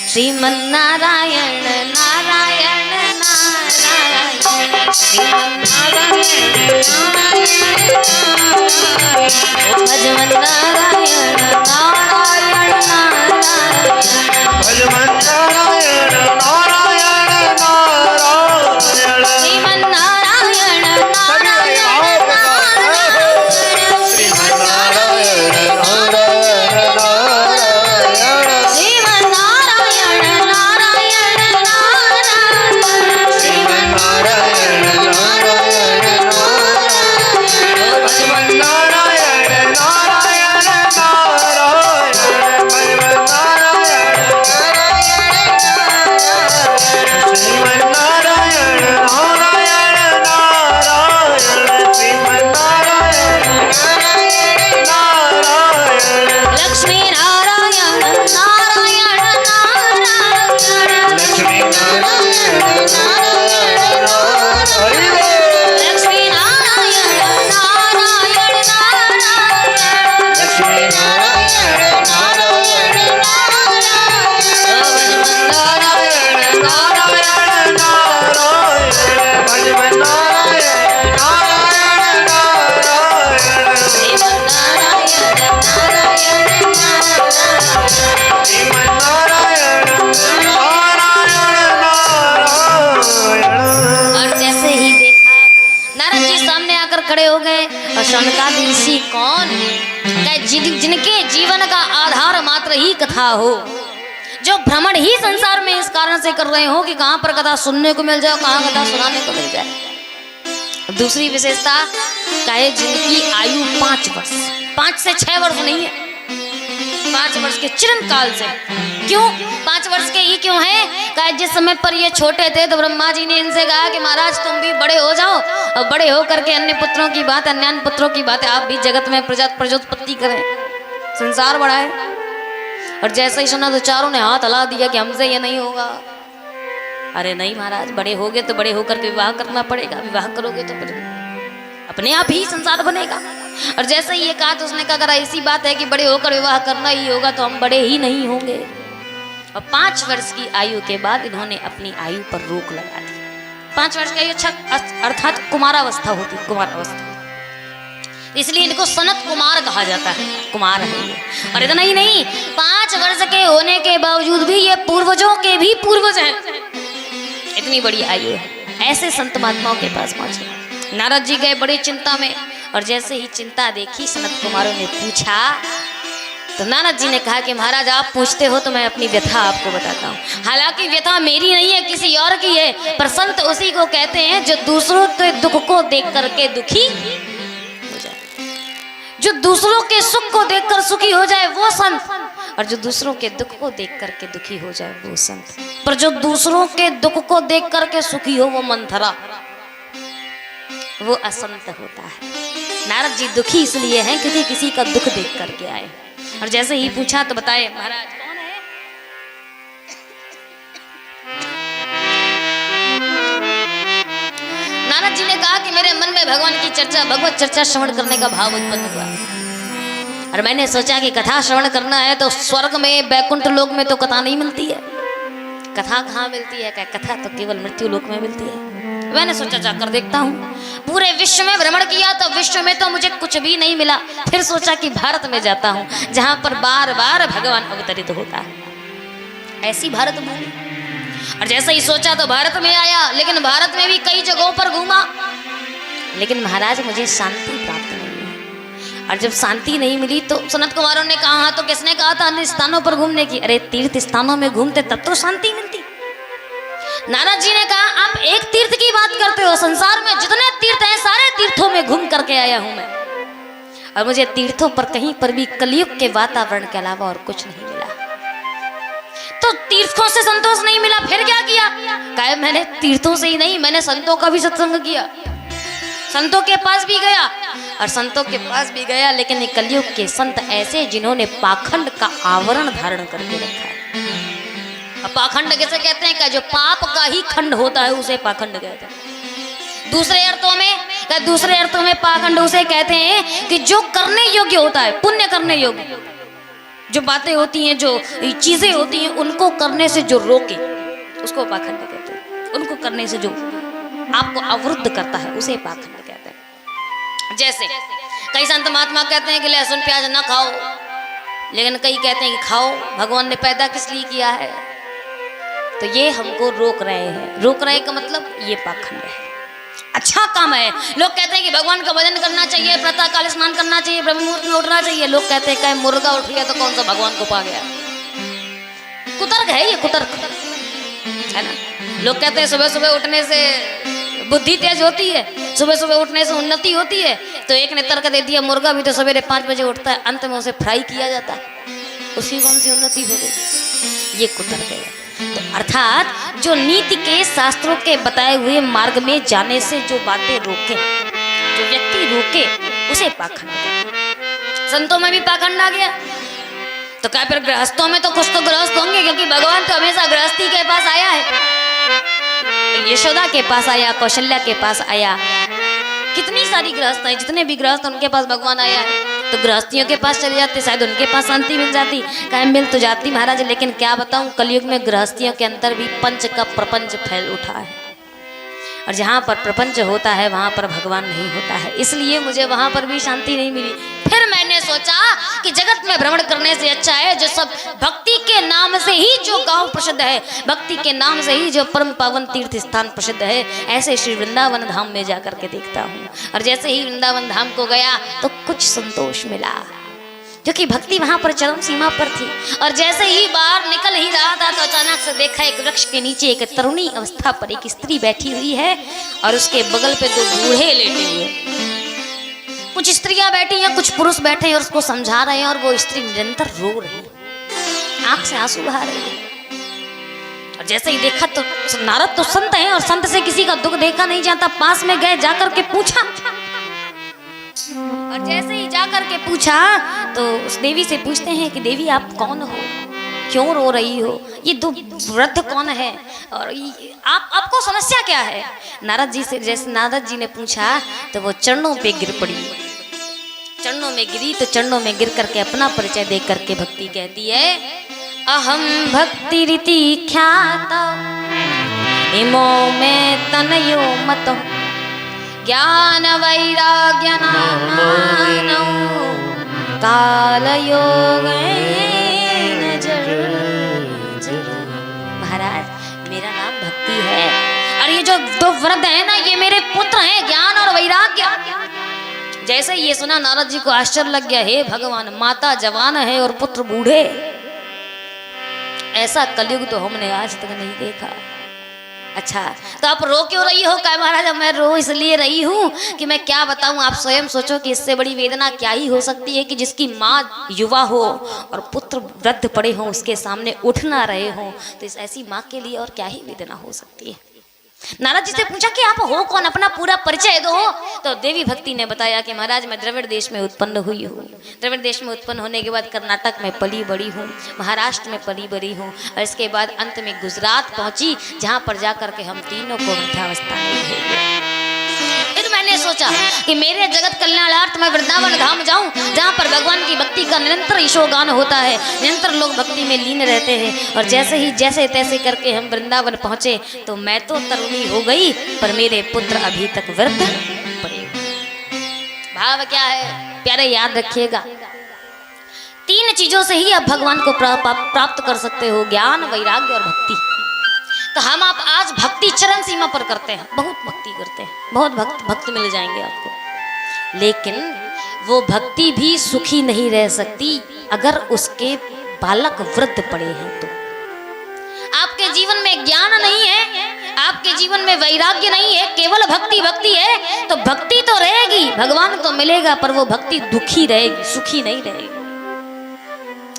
श्रीमन नारायण नारायण नारायण, श्रीमन नारायण भजमन नारायण नारायण नारायण, भजमन नारायण नारायण नारायण, श्रीमन नारायण नारायण नारायण, श्रीमन नारायण नारायण नारायण, श्रीमन नारायण नारायण नारायण, श्रीमन नारायण नारायण नारायण, भजमन नारायण नारायण नारायण, भजमन नारायण नारायण नारायण, श्रीमन नारायण नारायण नारायण, श्रीमन नारायण नारायण नारायण, लक्ष्मी नारायण नारायण नारायण, लक्ष्मी नारायण नारायण नारायण, लक्ष्मी नारायण नारायण नारायण, लक्ष्मी नारायण नारायण नारायण, नारायण नारायण, भजमन नारायण नारायण नारायण, श्रीमन नारायण नारायण नारायण, श्रीमन नारायण नारायण नारायण। और जैसे ही देखा, नारद जी सामने आकर खड़े हो गए। और सनकादिक ऋषि कौन? जिनके जीवन का आधार मात्र ही कथा हो, जो भ्रमण ही संसार में इस कारण से कर रहे हो कि कहाँ पर कथा सुनने को मिल जाए, कहाँ कथा सुनाने को मिल जाए। दूसरी विशेषता कहे, जिनकी आयु 5 वर्ष, 5 से 6 वर्ष नहीं है, 5 वर्ष के चिरंत काल से। क्यों 5 वर्ष के ही क्यों है? कहे जिस समय पर ये छोटे थे तो ब्रह्मा जी ने इनसे कहा कि महाराज तुम भी बड़े हो जाओ, और बड़े हो करके अन्य पुत्रों की बात, अन्य पुत्रों की बात, आप भी जगत में प्रजोत्पत्ति करें, संसार बढ़ाए। और जैसे ही सुना तो चारों ने हाथ हिला दिया कि हमसे ये नहीं होगा। अरे नहीं महाराज, बड़े होगे तो बड़े होकर के विवाह करना पड़ेगा, विवाह करोगे तो फिर अपने आप ही संसार बनेगा। और जैसे ही ये कहा तो उसने कहा, अगर ऐसी बात है कि बड़े होकर विवाह करना ही होगा तो हम बड़े ही नहीं होंगे। और 5 वर्ष की आयु के बाद इन्होंने अपनी आयु पर रोक लगा दी। 5 वर्ष का आयु अर्थात कुमारावस्था होती, कुमारावस्था, इसलिए इनको सनत कुमार कहा जाता है, कुमार है ये। और इतना ही नहीं, 5 वर्ष के होने के बावजूद भी ये पूर्वजों के भी पूर्वज हैं, इतनी बड़ी आयु है। ऐसे संत महात्माओं के पास पहुंचे। नारद जी गए बड़े चिंता में, और जैसे ही चिंता देखी सनत कुमारों ने पूछा, तो नारद जी ने कहा कि महाराज आप पूछते हो तो मैं अपनी व्यथा आपको बताता हूँ। हालांकि व्यथा मेरी नहीं है, किसी और की है, पर संत उसी को कहते हैं जो दूसरों के दुख को देख करके दुखी हो जाए, जो दूसरों के सुख को देखकर सुखी हो जाए वो संत, और जो दूसरों के दुख को देख करके दुखी हो जाए वो संत। पर जो दूसरों के दुख को देख करके सुखी हो वो मंथरा, वो असंत होता है। नारद जी दुखी इसलिए हैं क्योंकि किसी का दुख देख करके आए। और जैसे ही पूछा तो बताए, महाराज कौन है? नारद जी ने कहा कि मेरे मन में भगवान की चर्चा, भगवत चर्चा श्रवण करने का भाव उत्पन्न हुआ, और मैंने सोचा कि कथा श्रवण करना है तो स्वर्ग में, बैकुंठ लोक में तो कथा नहीं मिलती है। कथा कहाँ मिलती है? क्या कथा तो केवल मृत्यु लोक में मिलती है। मैंने सोचा जाकर देखता हूँ। पूरे विश्व में भ्रमण किया तो विश्व में तो मुझे कुछ भी नहीं मिला। फिर सोचा कि भारत में जाता हूँ, जहाँ पर बार बार भगवान अवतरित होता है, ऐसी भारत भूमि। और जैसे ही सोचा तो भारत में आया, लेकिन भारत में भी कई जगहों पर घूमा, लेकिन महाराज मुझे शांति प्राप्त नहीं हुई। और जब शांति नहीं मिली तो सनत कुमारों ने कहा, तो किसने कहा था अन्य स्थानों पर घूमने की? अरे तीर्थ स्थानों में घूमते तब तो शांति मिलती। नारद जी ने कहा, आप एक तीर्थ की बात करते हो, संसार में जितने तीर्थ हैं सारे तीर्थों में घूम करके आया हूं मैं, और मुझे तीर्थों पर कहीं पर भी कलयुग के वातावरण के अलावा और कुछ नहीं मिला। तो तीर्थों से संतोष नहीं मिला, फिर क्या किया? कहे मैंने तीर्थों से ही नहीं, मैंने संतों का भी सत्संग किया, संतों के पास भी गया और संतों के पास भी गया, लेकिन ये कलयुग के संत ऐसे जिन्होंने पाखंड का आवरण धारण करके रखा है। अब पाखंड कैसे कहते हैं? जो पाप का ही खंड होता है उसे पाखंड कहते हैं। दूसरे अर्थों में पाखंड उसे कहते हैं कि जो करने योग्य होता है, पुण्य करने योग्य जो बातें होती हैं, जो चीजें होती हैं, उनको करने से जो रोके उसको पाखंड कहते हैं। उनको करने से जो आपको अवरुद्ध करता है उसे पाखंड कहते हैं। जैसे कई संत महात्मा कहते हैं कि लहसुन प्याज ना खाओ, लेकिन कई कहते हैं कि खाओ, भगवान ने पैदा किस लिए किया है? तो ये हमको रोक रहे हैं। रोक रहे का मतलब ये पाखंड है। अच्छा काम है, लोग कहते हैं कि भगवान का भजन करना चाहिए, प्रातः काल स्नान करना चाहिए, ब्रह्म मुहूर्त में उठना चाहिए। लोग कहते हैं कहीं मुर्गा उठ गया तो कौन सा भगवान को पा गया? कुतर्क है ये, कुतर्क है ना। लोग कहते हैं सुबह सुबह उठने से बुद्धि तेज होती है, सुबह सुबह उठने से उन्नति होती है। तो एक ने तर्क दे दिया मुर्गा भी तो सवेरे 5 बजे उठता है, अंत में उसे फ्राई किया जाता है, उसकी कौन सी उन्नति हो गई? ये कुतर्क है। तो अर्थात जो नीति के शास्त्रों के बताए हुए मार्ग में जाने से जो बातें रोके, जो व्यक्ति रोके, उसे पाखंड कहते हैं। संतों में भी पाखंड आ गया तो क्या फिर गृहस्थों में तो कुछ तो गृहस्थ होंगे, क्योंकि भगवान तो हमेशा गृहस्थी के पास आया है। यशोदा के पास आया, कौशल्या के पास आया, कितनी सारी गृहस्थ है, जितने भी गृहस्थ उनके पास भगवान आया है। तो गृहस्थियों के पास चले जाते, शायद उनके पास शांति मिल जाती, कहीं मिल तो जाती महाराज। लेकिन क्या बताऊं, कलयुग में गृहस्थियों के अंदर भी पंच का प्रपंच फैल उठा है, और जहाँ पर प्रपंच होता है वहाँ पर भगवान नहीं होता है, इसलिए मुझे वहाँ पर भी शांति नहीं मिली। फिर मैंने सोचा कि जगत में भ्रमण करने से अच्छा है जो सब भक्ति के नाम से ही जो गांव प्रसिद्ध है, भक्ति के नाम से ही जो परम पावन तीर्थ स्थान प्रसिद्ध है, ऐसे श्री वृंदावन धाम में जाकर के देखता हूँ। और जैसे ही वृंदावन धाम को गया तो कुछ संतोष मिला, क्योंकि भक्ति वहां पर चरम सीमा पर थी। और जैसे ही बाहर निकल ही रहा था तो अचानक से देखा एक वृक्ष के नीचे एक तरुणी अवस्था पर एक स्त्री बैठी हुई है और उसके बगल पे 2 बूढ़े लेटे हुए। कुछ स्त्रियां बैठी हैं, कुछ पुरुष बैठे हैं और उसको समझा रहे हैं, और वो स्त्री निरंतर रो रही है, आंख से आंसू बहा रही है। और जैसे ही देखा तो नारद तो संत हैं और संत से किसी का दुख देखा नहीं जाता, पास में गए, जाकर के पूछा, और जैसे ही जाकर के पूछा तो उस देवी से पूछते हैं कि देवी आप कौन हो, क्यों रो रही हो, ये 2 वृद्ध कौन है, और आपको समस्या क्या है? नारद जी से जैसे नारद जी ने पूछा तो वो चरणों पे गिर पड़ी। चरणों में गिरी तो चरणों में गिर करके अपना परिचय दे करके भक्ति कहती है, अहम भक्ति रीति ख्याता इमो में तनयो मत ज्ञान वैराग्य नामानो काल योग। महाराज मेरा नाम भक्ति है, और ये जो 2 वृद्ध है ना, ये मेरे पुत्र हैं, ज्ञान और वैराग्य। जैसे ये सुना नारद जी को आश्चर्य लग गया, हे भगवान, माता जवान है और पुत्र बूढ़े, ऐसा कलयुग तो हमने आज तक नहीं देखा। अच्छा तो आप रो क्यों रही हो? क्या महाराज मैं रो इसलिए रही हूँ कि मैं क्या बताऊँ, आप स्वयं सोचो कि इससे बड़ी वेदना क्या ही हो सकती है कि जिसकी माँ युवा हो और पुत्र वृद्ध पड़े हों, उसके सामने उठ ना रहे हों, तो इस ऐसी माँ के लिए और क्या ही वेदना हो सकती है। नारद जी से पूछा कि आप हो कौन, अपना पूरा परिचय दो। तो देवी भक्ति ने बताया कि महाराज मैं द्रविड़ देश में उत्पन्न हुई हूँ, द्रविड़ देश में उत्पन्न होने के बाद कर्नाटक में पली बड़ी हूँ, महाराष्ट्र में पली बड़ी हूँ, और इसके बाद अंत में गुजरात पहुंची, जहाँ पर जाकर के हम तीनों को वृद्धावस्था में भेजे। फिर मैंने सोचा कि मेरे जगत कल्याणार्थ मैं वृंदावन धाम जाऊं, जहाँ पर भगवान की भक्ति का निरंतर यशोगान होता है, निरंतर लोग भक्ति में लीन रहते हैं। और जैसे तैसे करके हम वृंदावन पहुंचे तो मैं तो तरुणी हो गई, पर मेरे पुत्र अभी तक वृद्ध पड़े। भाव क्या है प्यारे, याद रखिएगा, 3 चीजों से ही आप भगवान को प्राप्त कर सकते हो, ज्ञान, वैराग्य और भक्ति। तो हम आप आज भक्ति चरम सीमा पर करते हैं, बहुत भक्ति करते हैं, बहुत भक्त मिल जाएंगे आपको, लेकिन वो भक्ति भी सुखी नहीं रह सकती अगर उसके बालक वृद्ध पड़े हैं। तो आपके जीवन में ज्ञान नहीं है, आपके जीवन में वैराग्य नहीं है, केवल भक्ति है, तो भक्ति तो रहेगी, भगवान तो मिलेगा, पर वो भक्ति दुखी रहेगी, सुखी नहीं रहेगी,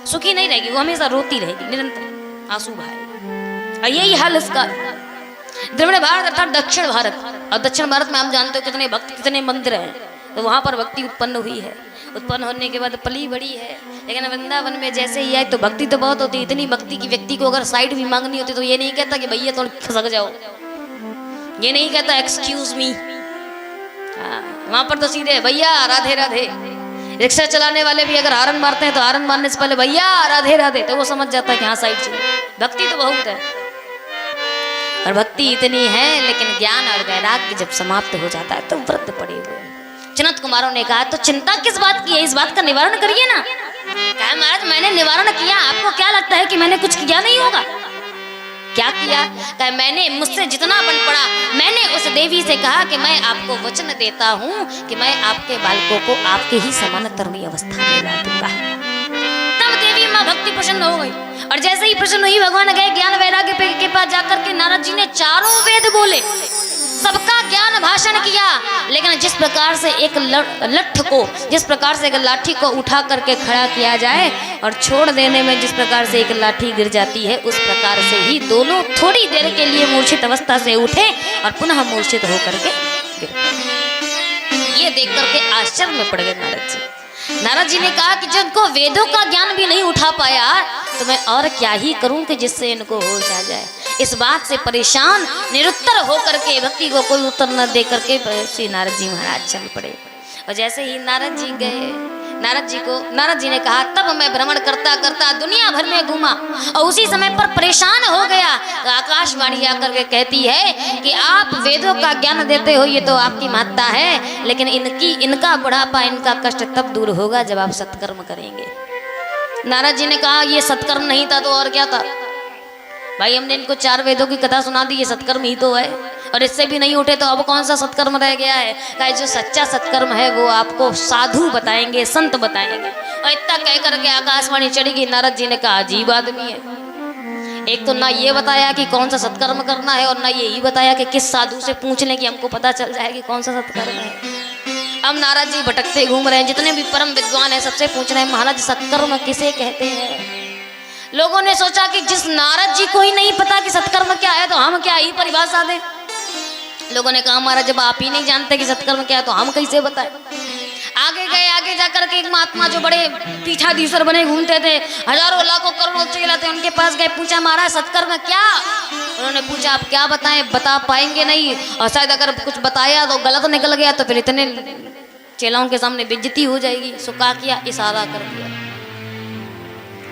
सुखी नहीं रहेगी, वो हमेशा रोती रहेगी निरंतर। आंसू भाई। और यही हाल इसका द्रविड़ भारत अर्थात दक्षिण भारत। और दक्षिण भारत में हम जानते हो कितने भक्त कितने मंदिर हैं, तो वहां पर भक्ति उत्पन्न हुई है। उत्पन्न होने के बाद पली बड़ी है, लेकिन वृंदावन में जैसे ही आए तो भक्ति तो बहुत होती है। इतनी भक्ति की व्यक्ति को अगर साइड भी मांगनी होती तो ये नहीं कहता कि भैया थोड़ी खसक जाओ, ये नहीं कहता एक्सक्यूज मी। वहां पर तो सीधे भैया राधे राधे। रिक्शा चलाने वाले भी अगर हारन मारते हैं तो हारन मारने से पहले भैया राधे राधे, तो वो समझ जाता है कि हाँ साइड चले। भक्ति तो बहुत है और भक्ति इतनी है, लेकिन ज्ञान और वैराग्य जब समाप्त हो जाता है तो वृद्ध पड़े हुए। चनत कुमारों ने कहा तो चिंता किस बात की है, इस बात का निवारण करिए ना। कहा महाराज मैंने निवारण किया, आपको क्या लगता है कि मैंने कुछ किया नहीं होगा? क्या किया? कहा मैंने मुझसे जितना बन पड़ा मैंने उस देवी से कहा कि मैं आपको वचन देता हूँ कि मैं आपके बालकों को आपके ही समान तरुणी अवस्था में ला दूंगा। तब देवी माँ भक्ति प्रसन्न हो गई और जैसे ही प्रसन्न हुई भगवान गए ज्ञान वैराग्य के पास जाकर के नारद जी ने चारों वेद बोले, सबका ज्ञान भाषण किया। लेकिन जिस प्रकार से एक लठ को, जिस प्रकार से एक लाठी को उठा करके खड़ा किया जाए और छोड़ देने में जिस प्रकार से एक लाठी गिर जाती है, उस प्रकार से ही दोनों थोड़ी देर के लिए मूर्छित अवस्था से उठे और पुनः मूर्छित होकर के गिर पड़े। ये देख करके आश्चर्य में पड़ गए नारद जी। नारद जी ने कहा कि जिनको वेदों का ज्ञान भी नहीं उठा पाया तो मैं और क्या ही करूं कि जिससे इनको होश आ जाए। इस बात से परेशान निरुत्तर होकर के भक्ति को कोई उत्तर न दे करके श्री नारद जी महाराज चल पड़े। और जैसे ही नारद जी गए, नारद जी ने कहा तब मैं भ्रमण करता करता दुनिया भर में घूमा और उसी समय पर परेशान हो गया। तो आकाशवाणी आकर के कहती है कि आप वेदों का ज्ञान देते हो, ये तो आपकी महत्ता है, लेकिन इनका बुढ़ापा, इनका कष्ट तब दूर होगा जब आप सत्कर्म करेंगे। नारद जी ने कहा ये सत्कर्म नहीं था तो और क्या था भाई? हमने इनको 4 वेदों की कथा सुना दी, ये सत्कर्म ही तो है, और इससे भी नहीं उठे तो अब कौन सा सत्कर्म रह गया है? कहा जो सच्चा सत्कर्म है वो आपको साधु बताएंगे, संत बताएंगे। और इतना कह करके आकाशवाणी चढ़ी गई। नारद जी ने कहा अजीब आदमी है, एक तो ना ये बताया कि कौन सा सत्कर्म करना है और ना यही बताया कि किस साधु से पूछ लें कि हमको पता चल जाए कि कौन सा सत्कर्म है। अब नारद जी भटकते घूम रहे हैं, जितने भी परम विद्वान हैं सबसे पूछ रहे हैं महाराज सत्कर्म किसे कहते हैं? लोगों ने सोचा कि जिस नारद जी को ही नहीं पता कि सत्कर्म क्या है तो हम क्या ही परिभाषा दें। लोगों ने कहा महाराज जब आप ही नहीं जानते कि सत्कर्म क्या है तो हम कैसे बताएं? आगे गए, आगे जाकर के एक महात्मा जो बड़े पीठाधीश्वर बने घूमते थे, हजारों लाखों करोड़ों चेला थे, उनके पास गए, पूछा महाराज सत्कर्म क्या? उन्होंने पूछा आप क्या बताएं, बता पाएंगे नहीं, और शायद अगर कुछ बताया तो गलत निकल गया तो फिर इतने चेलाओं के सामने बेइज्जती हो जाएगी। सो क्या किया? इशारा कर दिया।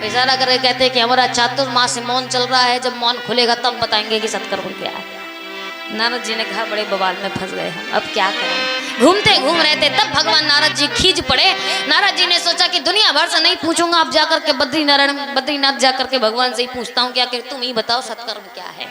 इशारा करके कहते हैं कि हमारा चातुर्मास मौन चल रहा है, जब मौन खुलेगा तब बताएंगे कि सत्कर्म क्या है। नारद जी ने कहा बड़े बवाल में फंस गए हम, अब क्या करें? घूमते घूम रहे थे तब भगवान नारद जी खींच पड़े। नारद जी ने सोचा कि दुनिया भर से नहीं पूछूंगा, अब जाकर के बद्रीनाथ जाकर के भगवान से ही पूछता हूँ क्या कि तुम ही बताओ सत्कर्म क्या है।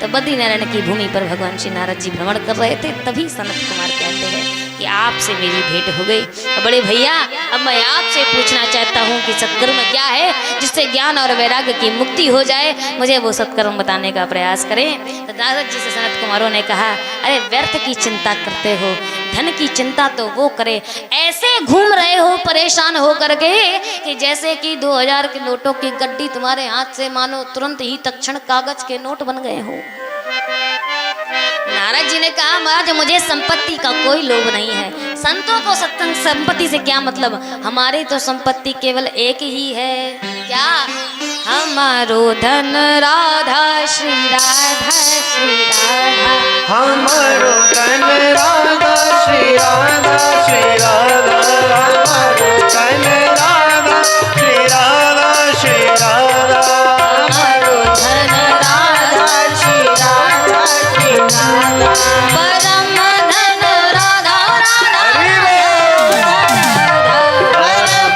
तो बद्रीनारायण की भूमि पर भगवान श्री नारद जी भ्रमण कर रहे थे, तभी सनत कुमार कहते हैं कि आपसे मेरी भेंट हो गई। बड़े भैया अब मैं आपसे पूछना चाहता हूँ कि सत्कर्म क्या है जिससे ज्ञान और वैराग्य की मुक्ति हो जाए, मुझे वो सत्कर्म बताने का प्रयास करें। तो नारद जी से सनत कुमारों ने कहा अरे व्यर्थ की चिंता करते हो, धन की चिंता तो वो करे, ऐसे घूम रहे हो परेशान हो करके कि जैसे कि 2000 के नोटों की गड्डी तुम्हारे हाथ से मानो तुरंत ही तत्क्षण कागज के नोट बन गए हो। नारद जी ने कहा महाराज मुझे संपत्ति का कोई लोभ नहीं है, संतों को सत्संग संपत्ति से क्या मतलब, हमारी तो संपत्ति केवल एक ही है, क्या? हमारो धन राधा श्री राधा श्री राधा, हमारो धन राधा श्री राधा श्री राधा, हमारो धन राधा श्री राधा श्री राधा, हमारो धन राधा श्री राधा श्री राधा, परम धन राधा राधा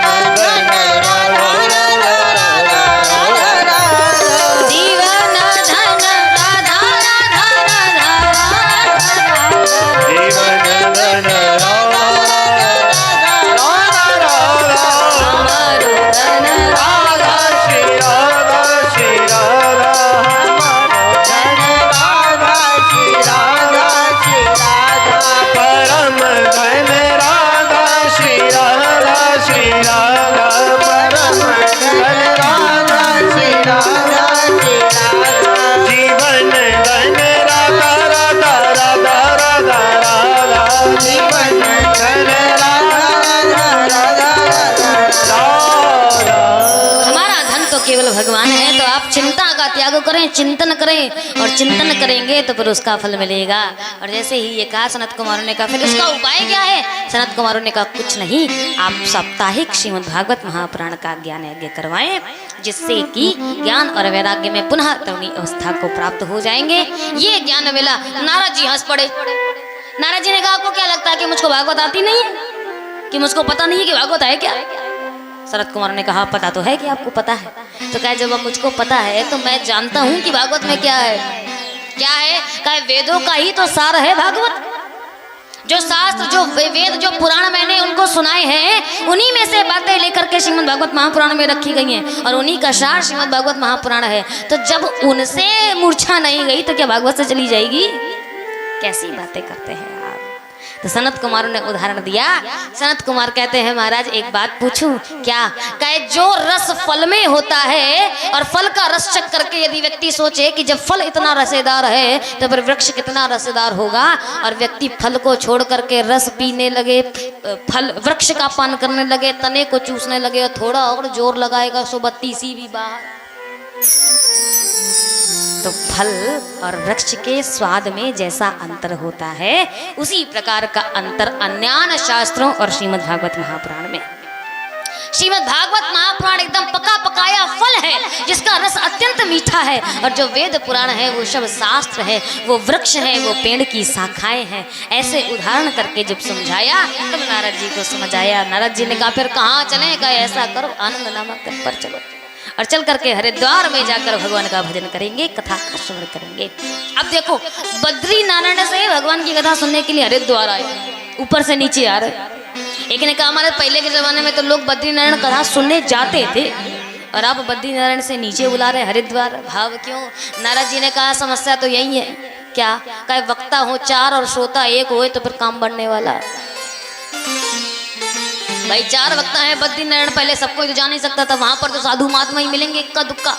परम धन राधा जीवन धन राधा राधा जीवन धन राधा राधा केवल भगवान है, तो आप चिंता का त्याग करें, चिंतन करें, और चिंतन करेंगे तो फिर उसका फल मिलेगा। और जैसे ही ये कहा सनत कुमारों ने कहा फिर उसका उपाय क्या है? सनत कुमारों ने कहा कुछ नहीं, आप साप्ताहिक श्रीमद् भागवत महापुराण का ज्ञान यज्ञ करवाएं, जिससे कि ज्ञान और वैराग्य में पुनः तरुणी अवस्था को प्राप्त हो जाएंगे। ये ज्ञान मिला। नारद जी हंस पड़े। नारद जी ने कहा आपको क्या लगता है कि मुझको भागवत आती नहीं है, कि मुझको पता नहीं है कि भागवत है क्या? शरद कुमार ने कहा पता तो है कि आपको पता है। तो कहे जब अब मुझको पता है तो मैं जानता हूं कि भागवत में क्या है। क्या है? कहे वेदों का ही तो सार है भागवत। जो शास्त्र, जो वेद, जो पुराण मैंने उनको सुनाए हैं, उन्हीं में से बातें लेकर के श्रीमद् भागवत महापुराण में रखी गई हैं, और उन्हीं का सार श्रीमद् भागवत महापुराण है। तो जब उनसे मूर्छा नहीं गई तो क्या भागवत से चली जाएगी? कैसी बातें करते हैं आप। तो सनत कुमार ने उदाहरण दिया। सनत कुमार कहते हैं महाराज एक बात पूछूं क्या? कहे जो रस फल में होता है, और फल का रस चख करके यदि व्यक्ति सोचे कि जब फल इतना रसेदार है तो फिर वृक्ष कितना रसेदार होगा, और व्यक्ति फल को छोड़ करके रस पीने लगे, फल वृक्ष का पान करने लगे, तने को चूसने लगे, और थोड़ा और जोर लगाएगा सो बत्ती सी भी बाहर। तो फल और वृक्ष के स्वाद में जैसा अंतर होता है, उसी प्रकार का अंतर अन्यान्य शास्त्रों और श्रीमद् भागवत महापुराण में। श्रीमद् भागवत महापुराण एकदम पका पकाया फल है, जिसका रस अत्यंत मीठा है, और जो वेद पुराण है वो सब शास्त्र है, वो वृक्ष है, वो पेड़ की शाखाएं हैं। ऐसे उदाहरण करके जब समझाया तब नारद जी को समझ आया। नारद जी ने कहा फिर कहाँ चलें? कहा ऐसा करो, आनंद नामक तट पर चलो, और चल करके हरिद्वार में जाकर भगवान का भजन करेंगे, कथा का श्रवण करेंगे। अब देखो, बद्री नारायण से भगवान की कथा सुनने के लिए हरिद्वार आए, ऊपर से नीचे आ रहे। एक ने कहा हमारे पहले के जमाने में तो लोग बद्री नारायण कथा सुनने जाते थे, और आप बद्री नारायण से नीचे बुला रहे हरिद्वार। भाव क्यों? नारद जी ने कहा समस्या तो यही है। क्या? कहे वक्ता हो 4 और श्रोता 1 हो तो फिर काम बढ़ने वाला। भाई 4 वक्ता है बद्री नारायण, पहले सबको तो जा नहीं सकता था, वहां पर तो साधु महात्मा ही मिलेंगे इक्का दुक्का,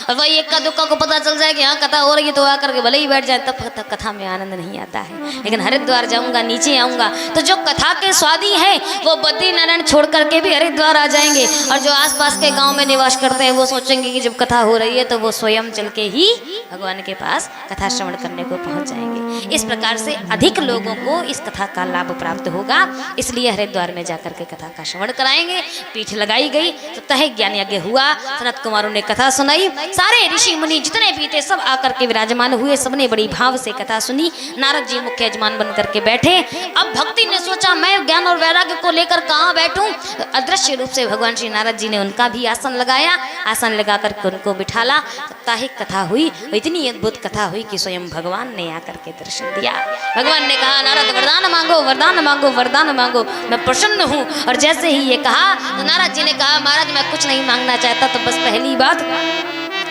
और वही इक्का दुक्का को पता चल जाए कि हाँ कथा हो रही है तो आकर के भले ही बैठ जाए, तब कथा में आनंद नहीं आता है। लेकिन हरिद्वार जाऊंगा, नीचे आऊंगा, तो जो कथा के स्वादी हैं वो बद्री नारायण छोड़ करके भी हरिद्वार आ जाएंगे, और जो आसपास के गांव में निवास करते हैं वो सोचेंगे कि जब कथा हो रही है तो वो स्वयं चल के ही भगवान के पास कथा श्रवण करने को पहुंच जाएंगे। इस प्रकार से अधिक लोगों को इस कथा का लाभ प्राप्त होगा, इसलिए हरिद्वार में जाकर के कथा का श्रवण कराएंगे। पीठ लगाई गई, साप्ताहिक ज्ञान यज्ञ हुआ, सनत कुमारों ने कथा सुनाई, सारे ऋषि मुनि जितने भी थे सब आकर के विराजमान हुए, सबने बड़ी भाव से कथा सुनी। नारद जी मुख्य यजमान बन करके बैठे। अब भक्ति ने सोचा मैं ज्ञान और वैराग्य को लेकर कहाँ बैठूं? अदृश्य रूप से भगवान श्री नारद जी ने उनका भी आसन लगाया, आसन लगा करके उनको बिठाला। साप्ताहिक कथा हुई, इतनी अद्भुत कथा हुई कि स्वयं भगवान ने आकर के दर्शन दिया। भगवान ने कहा नारद वरदान मांगो, वरदान मांगो, वरदान मांगो, मैं प्रसन्न हूँ। और जैसे ही ये कहा तो नारद जी ने कहा महाराज मैं कुछ नहीं मांगना चाहता, तो बस पहली बात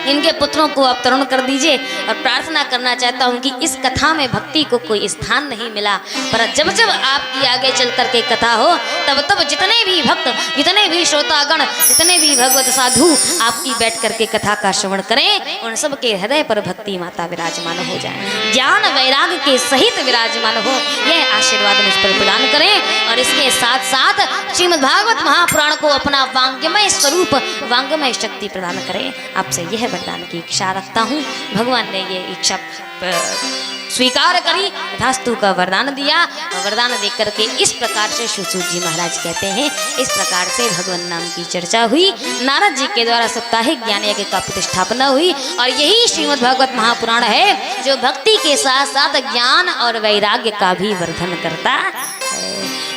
इनके पुत्रों को आप तरुण कर दीजिए, और प्रार्थना करना चाहता हूँ कि इस कथा में भक्ति को कोई स्थान नहीं मिला, पर जब जब आपकी आगे चल करके कथा हो तब तब जितने भी भक्त, जितने भी श्रोतागण, जितने भी भगवत साधु आपकी बैठ करके कथा का श्रवण करें, उन सब के हृदय पर भक्ति माता विराजमान हो जाए, ज्ञान वैराग्य के सहित विराजमान हो, यह आशीर्वाद मुझ पर प्रदान करें। और इसके साथ साथ श्रीमद् भागवत महापुराण को अपना वांग्मय स्वरूप, वांग्मय शक्ति प्रदान करें। आपसे यह वरदान की इच्छा रखता हूँ। भगवान ने ये इच्छा स्वीकार करी, तथास्तु का वरदान दिया। वरदान देख करके इस प्रकार से सुश्रुत जी महाराज कहते हैं, इस प्रकार से भगवान नाम की चर्चा हुई, नारद जी के द्वारा साप्ताहिक ज्ञान यज्ञ का प्रतिष्ठापना हुई, और यही श्रीमद् भागवत महापुराण है जो भक्ति के साथ साथ ज्ञान और वैराग्य का भी वर्धन करता है।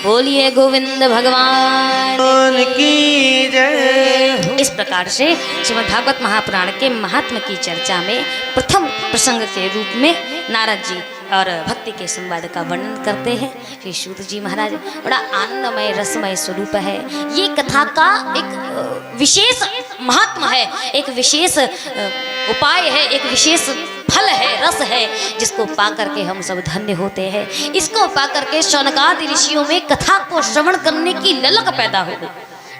बोलिए गोविंद भगवान की जय। इस प्रकार से श्रीमद् भागवत महापुराण के महात्म की चर्चा में प्रथम प्रसंग के रूप में नारद जी और भक्ति के संवाद का वर्णन करते हैं श्री सूत जी महाराज। बड़ा आनंदमय रसमय स्वरूप है। ये कथा का एक विशेष महात्म है, एक विशेष उपाय है, एक विशेष फल है, रस है, जिसको पा करके हम सब धन्य होते हैं। इसको पा करके शौनकादि ऋषियों में कथा को श्रवण करने की ललक पैदा हो गई।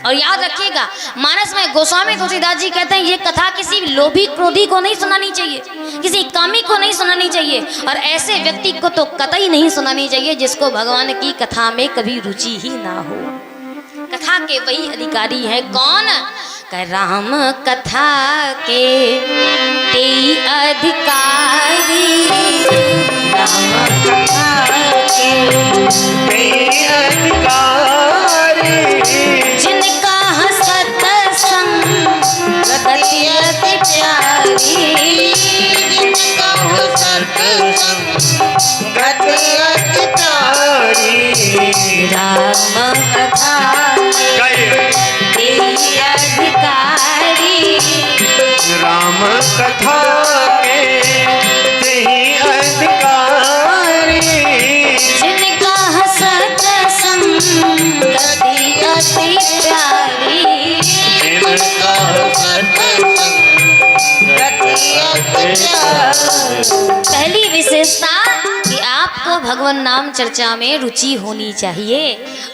और याद रखिएगा, मानस में गोस्वामी तुलसीदास जी कहते हैं ये कथा किसी लोभी क्रोधी को नहीं सुनानी चाहिए, किसी कामी को नहीं सुनानी चाहिए, और ऐसे व्यक्ति को तो कतई नहीं सुनानी चाहिए जिसको भगवान की कथा में कभी रुचि ही ना हो। कथा के वही अधिकारी है कौन? राम कथा के तेई अधिकारी, राम कथा के तेई अधिकारी, जिनका सत्संग गति अति प्यारी, जिनका सत्संग गति अति प्यारी, राम कथा तेई अधिकारी, राम कथा के तेई अधिकारी, जिनका सत्संग गति अति प्यारी, जिनका सत्संग गति अति प्यारी। पहली विशेषता कि आपको भगवान नाम चर्चा में रुचि होनी चाहिए,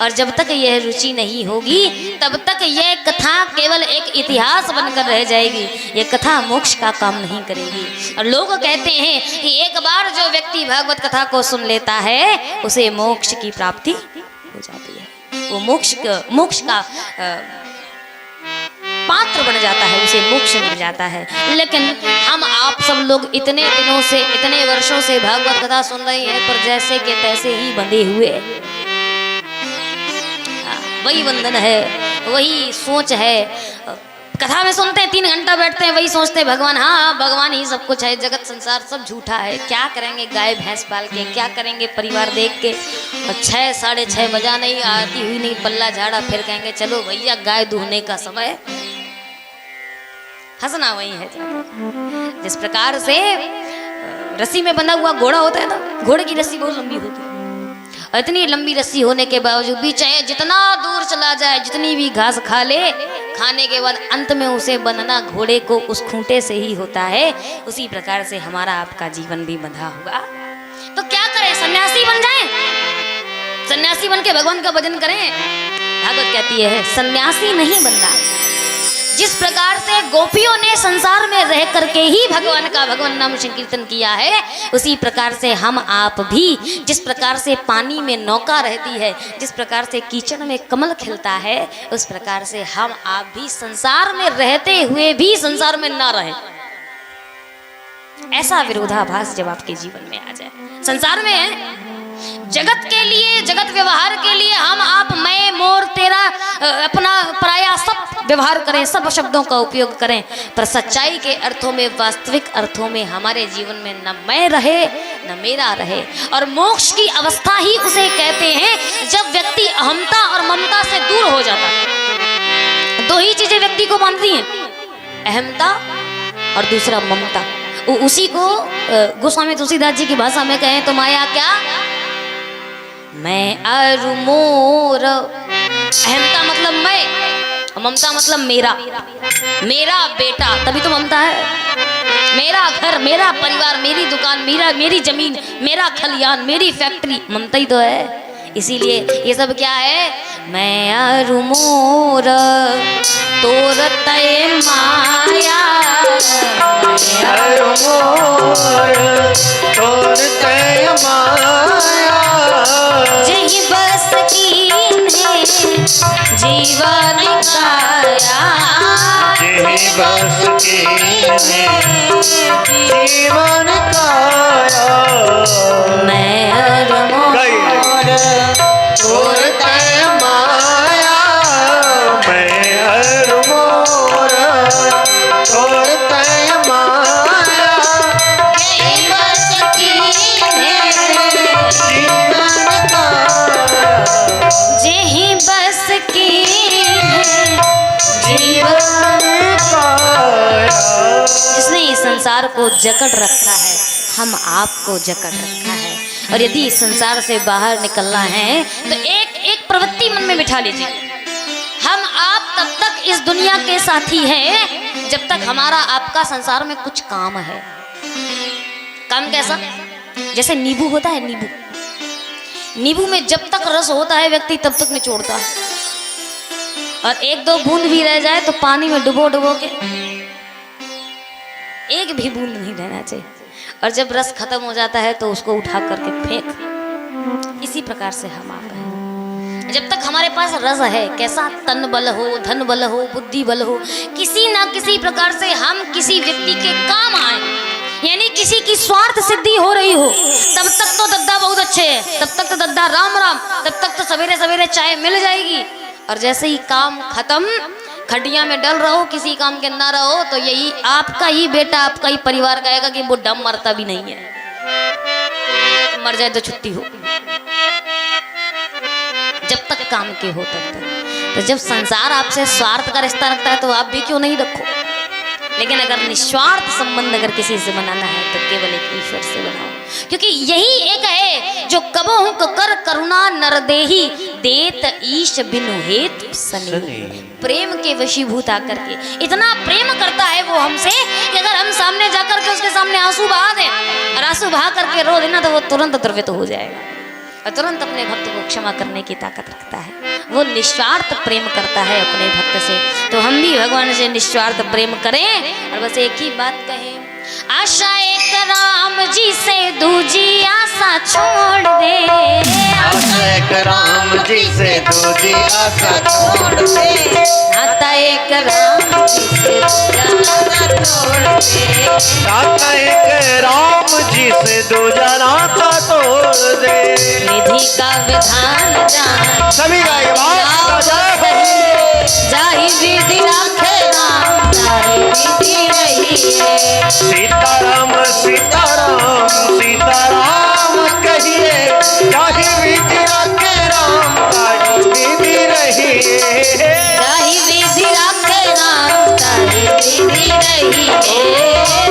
और जब तक यह रुचि नहीं होगी तब तक यह कथा केवल एक इतिहास बनकर रह जाएगी। यह कथा मोक्ष का काम नहीं करेगी। और लोग कहते हैं कि एक बार जो व्यक्ति भागवत कथा को सुन लेता है उसे मोक्ष की प्राप्ति हो जाती है, वो मोक्ष का पात्र बन जाता है, उसे मोक्ष मिल जाता है। लेकिन हम आप सब लोग इतने दिनों से, इतने वर्षों से भागवत कथा सुन रहे हैं, पर जैसे के तैसे ही बंधे हुए। वही बंधन है, वही सोच है। कथा में सुनते हैं, 3 घंटा बैठते हैं, वही सोचते हैं भगवान, हाँ भगवान ही सब कुछ है, जगत संसार सब झूठा है। क्या करेंगे गाय भैंस पाल के, क्या करेंगे परिवार देख के। और 6 साढ़े 6 बजा नहीं, आती हुई नहीं पल्ला झाड़ा, फिर कहेंगे चलो भैया गाय दूहने का समय। हंसना वही है। जिस प्रकार से रस्सी में बंधा हुआ घोड़ा होता है ना, घोड़े की रस्सी बहुत लंबी होती है, और इतनी लंबी रस्सी होने के बावजूद भी चाहे जितना दूर चला जाए, जितनी भी घास खा ले, खाने के बाद अंत में उसे बंधना घोड़े को उस खूंटे से ही होता है। उसी प्रकार से हमारा आपका जीवन भी बंधा होगा। तो क्या करें, सन्यासी बन जाएं? सन्यासी बन के भगवान का भजन करें? भागवत कहती है सन्यासी नहीं बनना। जिस प्रकार से गोपियों ने संसार में रह करके ही भगवान नाम संकीर्तन किया है, उसी प्रकार से हम आप भी, जिस प्रकार से पानी में नौका रहती है, जिस प्रकार से कीचड़ में कमल खिलता है, उस प्रकार से हम आप भी संसार में रहते हुए भी संसार में ना रहे। ऐसा विरोधाभास जब आपके जीवन में आ जाए। संसार में जगत के लिए, जगत व्यवहार के लिए हम आप, मैं, मोर, तेरा, अपना, पराया सब व्यवहार करें, सब शब्दों का उपयोग करें, पर सच्चाई के अर्थों में, वास्तविक अर्थों में हमारे जीवन में न मैं रहे न मेरा रहे। और मोक्ष की अवस्था ही उसे कहते हैं जब व्यक्ति अहमता और ममता से दूर हो जाता है। 2 ही चीजें व्यक्ति को बांधती हैं, अहमता और दूसरा ममता। उसी को गोस्वामी तुलसीदास जी की भाषा में कहें तो माया क्या, मैं और मोर। अहमता मतलब मैं, ममता मतलब मेरा, मेरा बेटा, तभी तो ममता है। मेरा घर, मेरा परिवार, मेरी दुकान, मेरी जमीन, मेरा खलियान, मेरी फैक्ट्री, ममता ही तो है। इसीलिए ये सब क्या है, मैं और मोर तोर तय माया, मैं और मोर तोर तय माया, जही बस कीन्हे जीवन काया, जही बस कीन्हे जीवन काया, मैं और मोर तोर तय माया, मैं और मोर तोर तय माया, जही बस कीन्हे जीवन काया, जही बस कीन्हे जीवन काया। जिसने इस संसार को जकड़ रखा है, हम आपको जकड़ रखा है। और यदि इस संसार से बाहर निकलना है तो एक एक प्रवृत्ति मन में बिठा लीजिए। हम आप तब तक इस दुनिया के साथी हैं जब तक हमारा आपका संसार में कुछ काम है। काम कैसा? जैसे नींबू होता है, नींबू में जब तक रस होता है व्यक्ति तब तक निचोड़ता है, और 1-2 बूंद भी रह जाए तो पानी में डुबो के, एक भी बूंद नहीं रहना चाहिए। और जब रस खत्म हो जाता है तो उसको उठा करके फेंक। इसी प्रकार से हम आप हैं। जब तक हमारे पास रस है, कैसा तन बल हो, धन बल हो, बुद्धि बल हो, किसी ना किसी प्रकार से हम किसी व्यक्ति के काम आए, यानी किसी की स्वार्थ सिद्धि हो रही हो, तब तक तो दद्दा बहुत अच्छे है, तब तक तो दद्दा राम राम, तब तक तो सवेरे सवेरे चाय मिल जाएगी। और जैसे ही काम खत्म, खटिया में डल रहो, किसी काम के ना रहो, तो यही आपका ही बेटा, आपका ही परिवार कहेगा कि वो डम मरता भी नहीं है, मर जाए तो छुट्टी हो। जब तक काम के हो तब तक। तो जब संसार आपसे स्वार्थ का रिश्ता रखता है तो आप भी क्यों नहीं रखो। लेकिन अगर निस्वार्थ संबंध अगर किसी से बनाना है तो केवल एक ईश्वर से बनाओ, क्योंकि यही एक है जो कबहु कर करुणा नरदेही देत ईश बिनु हेत सने। प्रेम के वशीभूत आकर के इतना प्रेम करता है वो हमसे कि अगर हम सामने जाकर के उसके सामने आंसू बहा दें और आंसू बहा करके रो देना तो वो तुरंत द्रवित हो जाएगा और तुरंत अपने भक्त को क्षमा करने की ताकत रखता है। वो निस्वार्थ प्रेम करता है अपने भक्त से। तो हम भी भगवान से निस्वार्थ प्रेम करें और बस एक ही बात कहें, आशा एक राम जी से दूजी आशा छोड़ दे, आशा एक राम जी से दूजी आशा छोड़ दे, नाता एक राम जी से दूजा आशा छोड़ दे, नाता एक राम जी से दूजा नाता तोड़ दे, विधि का विधान जान सभी गाएंगे जाहि विधि राखे राम ताहि विधि रहिए। सीताराम सीताराम सीताराम कहिए, जाहि विधि राखे राम ताहि विधि रहिए, जाहि विधि राखे राम ताहि विधि रहिए,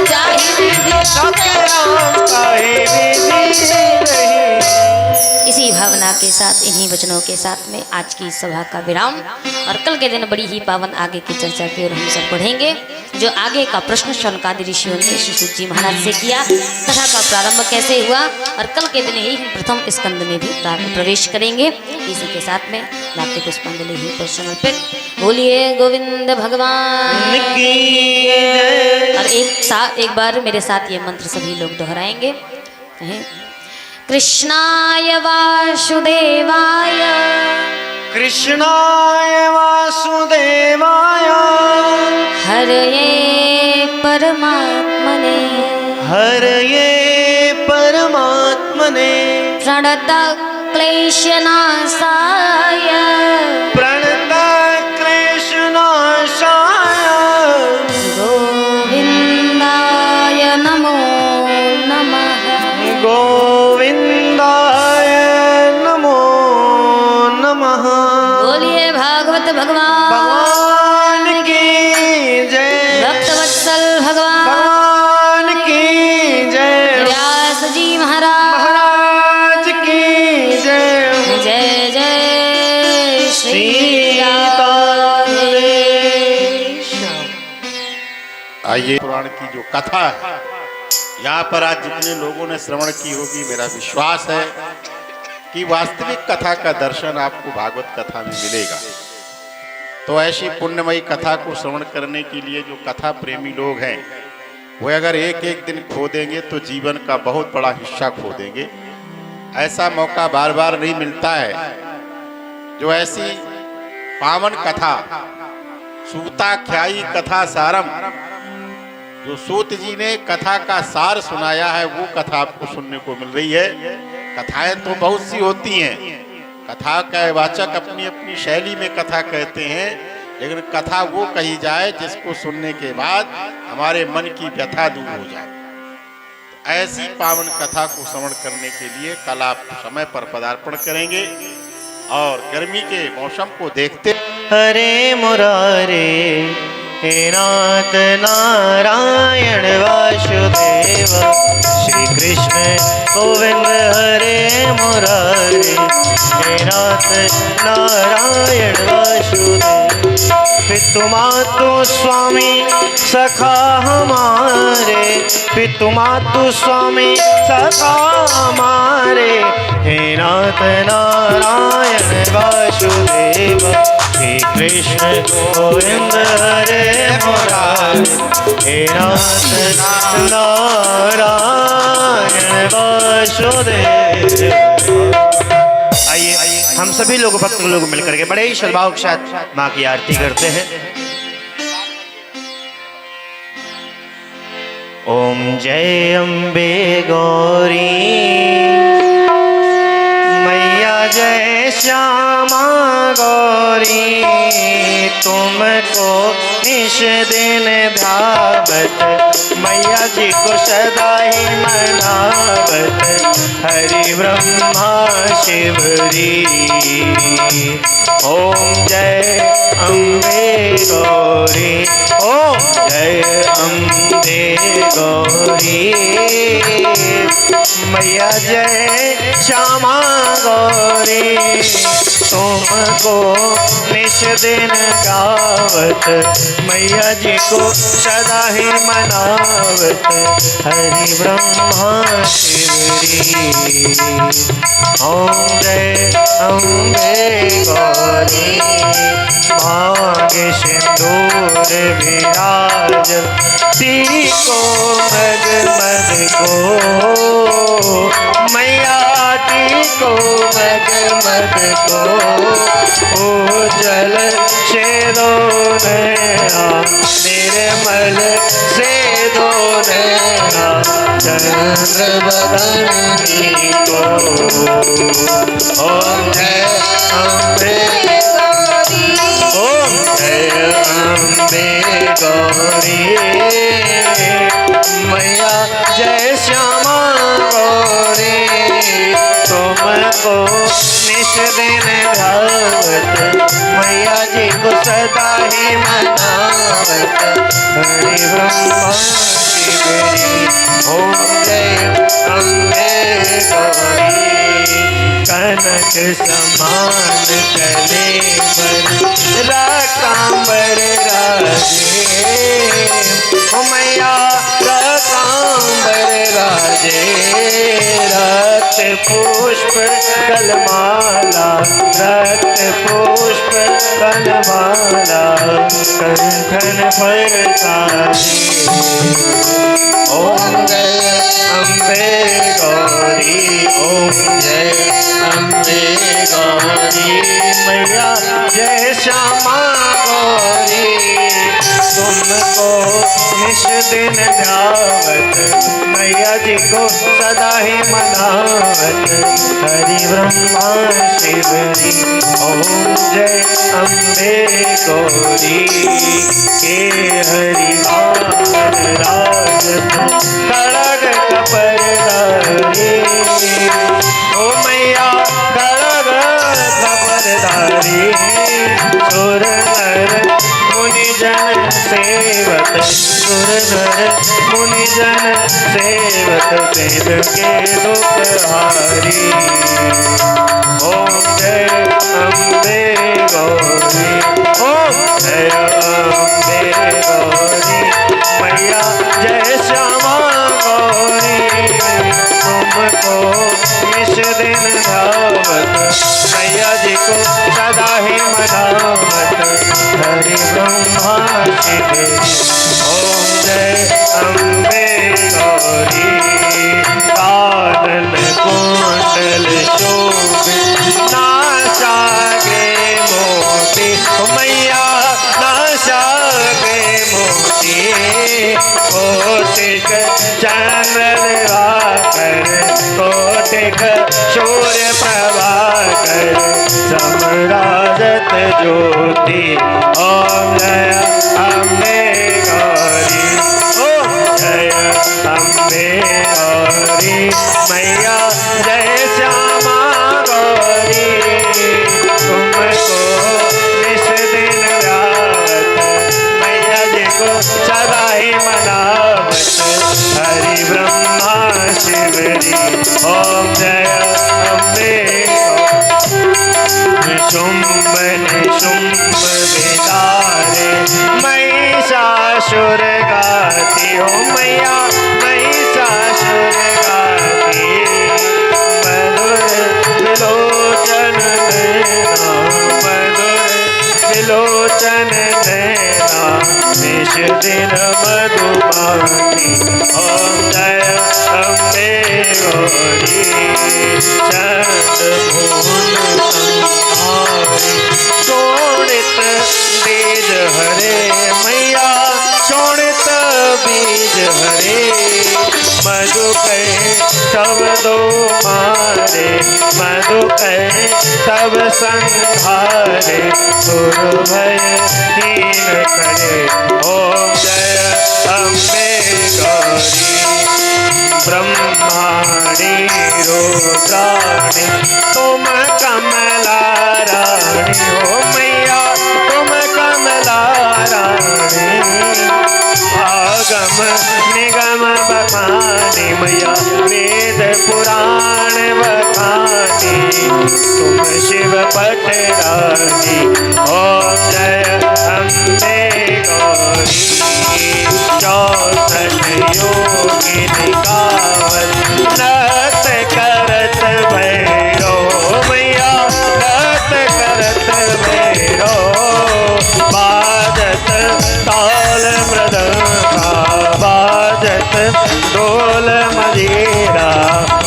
जाहि विधि राखे राम ताहि विधि रहिए। इसी भावना के साथ, इन्हीं वचनों के साथ में आज की इस सभा का विराम और कल के दिन बड़ी ही पावन आगे की चर्चा की ओर हम सब बढ़ेंगे। जो आगे का प्रश्न शौनकादि ऋषियों ने सुश्रुत जी महाराज से किया, कथा का प्रारंभ कैसे हुआ और कल के दिन ही हम प्रथम स्कंद में भी प्रवेश करेंगे। इसी के साथ में नाट्य पुष्पांजलि ही पर समर्पित। बोलिए गोविंद भगवान की जय। और एक बार मेरे साथ ये मंत्र सभी लोग दोहराएंगे। कहें, कृष्णाय वासुदेवाय कृष्णाय वासुदेवाय हरये परमात्मने हरये परमात्मने प्रणत क्लेशनाशाय प्रणत कृष्णाशाय गोविंदाय नमो नमः गोविंदाय नमो नमः। बोलिए भागवत भगवान भगवान की जय। भक्तवत्सल भगवान भगवान की जय। व्यास जी महाराज महाराज की जय। जय जय श्री राम। आइए, पुराण की जो कथा है यहाँ पर आज जितने लोगों ने श्रवण की होगी, मेरा विश्वास है कि वास्तविक कथा का दर्शन आपको भागवत कथा में मिलेगा। तो ऐसी पुण्यमयी कथा को श्रवण करने के लिए जो कथा प्रेमी लोग हैं वो अगर एक एक दिन खो देंगे तो जीवन का बहुत बड़ा हिस्सा खो देंगे। ऐसा मौका बार बार नहीं मिलता है। जो ऐसी पावन कथा सूताख्यायी कथा सारम, जो सूत जी ने कथा का सार सुनाया है, वो कथा आपको सुनने को मिल रही है। कथाएं तो बहुत सी होती हैं, कथा का वाचक अपनी अपनी शैली में कथा कहते हैं, लेकिन कथा वो कही जाए जिसको सुनने के बाद हमारे मन की व्यथा दूर हो जाए। तो ऐसी पावन कथा को श्रवण करने के लिए कल आप समय पर पदार्पण करेंगे और गर्मी के मौसम को देखते हरे मुरारे हे नाथ नारायण वासुदेव श्री कृष्ण गोविंद हरे मुरारे हे नाथ नारायण वासुदेव। पितु मातु स्वामी सखा हमारे, पितु मातु स्वामी सखा हमारे, हे नाथ नारायण वासुदेव हे कृष्ण गोविंद हरे मुरारे हे नाथ नारायण वासुदेव। आइए हम सभी लोग भक्त लोग मिलकर के बड़े ही श्रद्धाओं के साथ माँ की आरती करते हैं। ओम जय अम्बे गौरी मैया, जय श्यामा गौरी, तुमको निश दिन ध्यावत मैया जी को सदा ही मनावत, हरि ब्रह्मा शिवरी। ओम जय अम्बे गौरी, ओम जय अम्बे गौरी मैया, जय श्यामा गौरी, तुमको निश दिन गावत मैया जी को सदा ही मनावत, हरि ब्रह्मा शिवरी। ओम जय अम्बे गौरी, मांगे सिंदूर विराज, को मग मग को मैया को मग मग को, ओ जल से दो नैना निर्मल से दो नैना, चंद्र बदनी को। ओम जय अम्बे गौरी, ओम जय अम्बे गौरी मैया, जय श्यामा गौरी, तुमको निश दिन ध्यावत मैया जी को सदा ही मनावत, हरि ब्रह्मा शिवरी। ओम जय अम्बे गौरी, कनक समान चले बर राकांबर राजे, ओ मैया राकांबर राजे, रक्त पुष्प कलमाला, रक्त पुष्प कलमाला, कंठन पर साजे। ओम जय अम्बे गौरी, ओम जय अम्बे गौरी मैया, जय श्यामा गौरी, तुमको निश दिन ध्यावत मैया जी को सदा ही मनावत, हरि ब्रह्मा शिवरी। ओम जय अम्बे गौरी, के हरि आन राजत खड़ग कपरधारी, ओ मैया खड़ग कपरधारी, सुर नर मुनि जन सेवत, सुर नर मुनि जन सेवत, वेद के दुख हारी। ओम जय अम्बे गौरी, ओम जय अम्बे गौरी मैया, जय श्यामा गौरी, तुमको निश दिन ध्यावत मैया जी को सदा ही मनावत, हरि ब्रह्मा शिवरी। ओम जय अम्बे गौरी, कानन कुंडल शोभित, नासा गे मोती मैया, नासा गे मोती, कोटिक चंद्र दिवाकर, कोटिक सूर्य प्रभाकर, सम्राजत ज्योति। ओम जय अम्बे गौरी, ओम जय अम्बे गौरी मैया, जय श्यामा गौरी, तुमको निश दिन ध्यावत मैया जी को सदा ही मनावत, हरि ब्रह्मा शिवरी। ओम जय अम्बे शुंभ निशुंभ विदारे, महिषासुर गाती हो मैया, महिषासुर गाती, मधुर विलोचन नैना, मधुर विलोचन नैना, निश दिन मधुबानी। ओम जय अम्बे गौरी, चंद्र भून हरे मैया शोणित बीज हरे मधु कहे सब दो मारे मधु कहे सब संहारे सुर भय हीन करे ओम जय अम्बे गौरी ब्रह्माणी रुद्राणी तुम कमला रानी हो मैया तुम कमला रानी आगम निगम बखानी मैया वेद पुराण बखानी तुम शिव पट रानी ओम जय अम्बे गौरी चौसठ योगिनी गावत नृत करत भैरो मैया नृत करत भैरो बाजत ताल मृदंगा बाजत ढोल मजीरा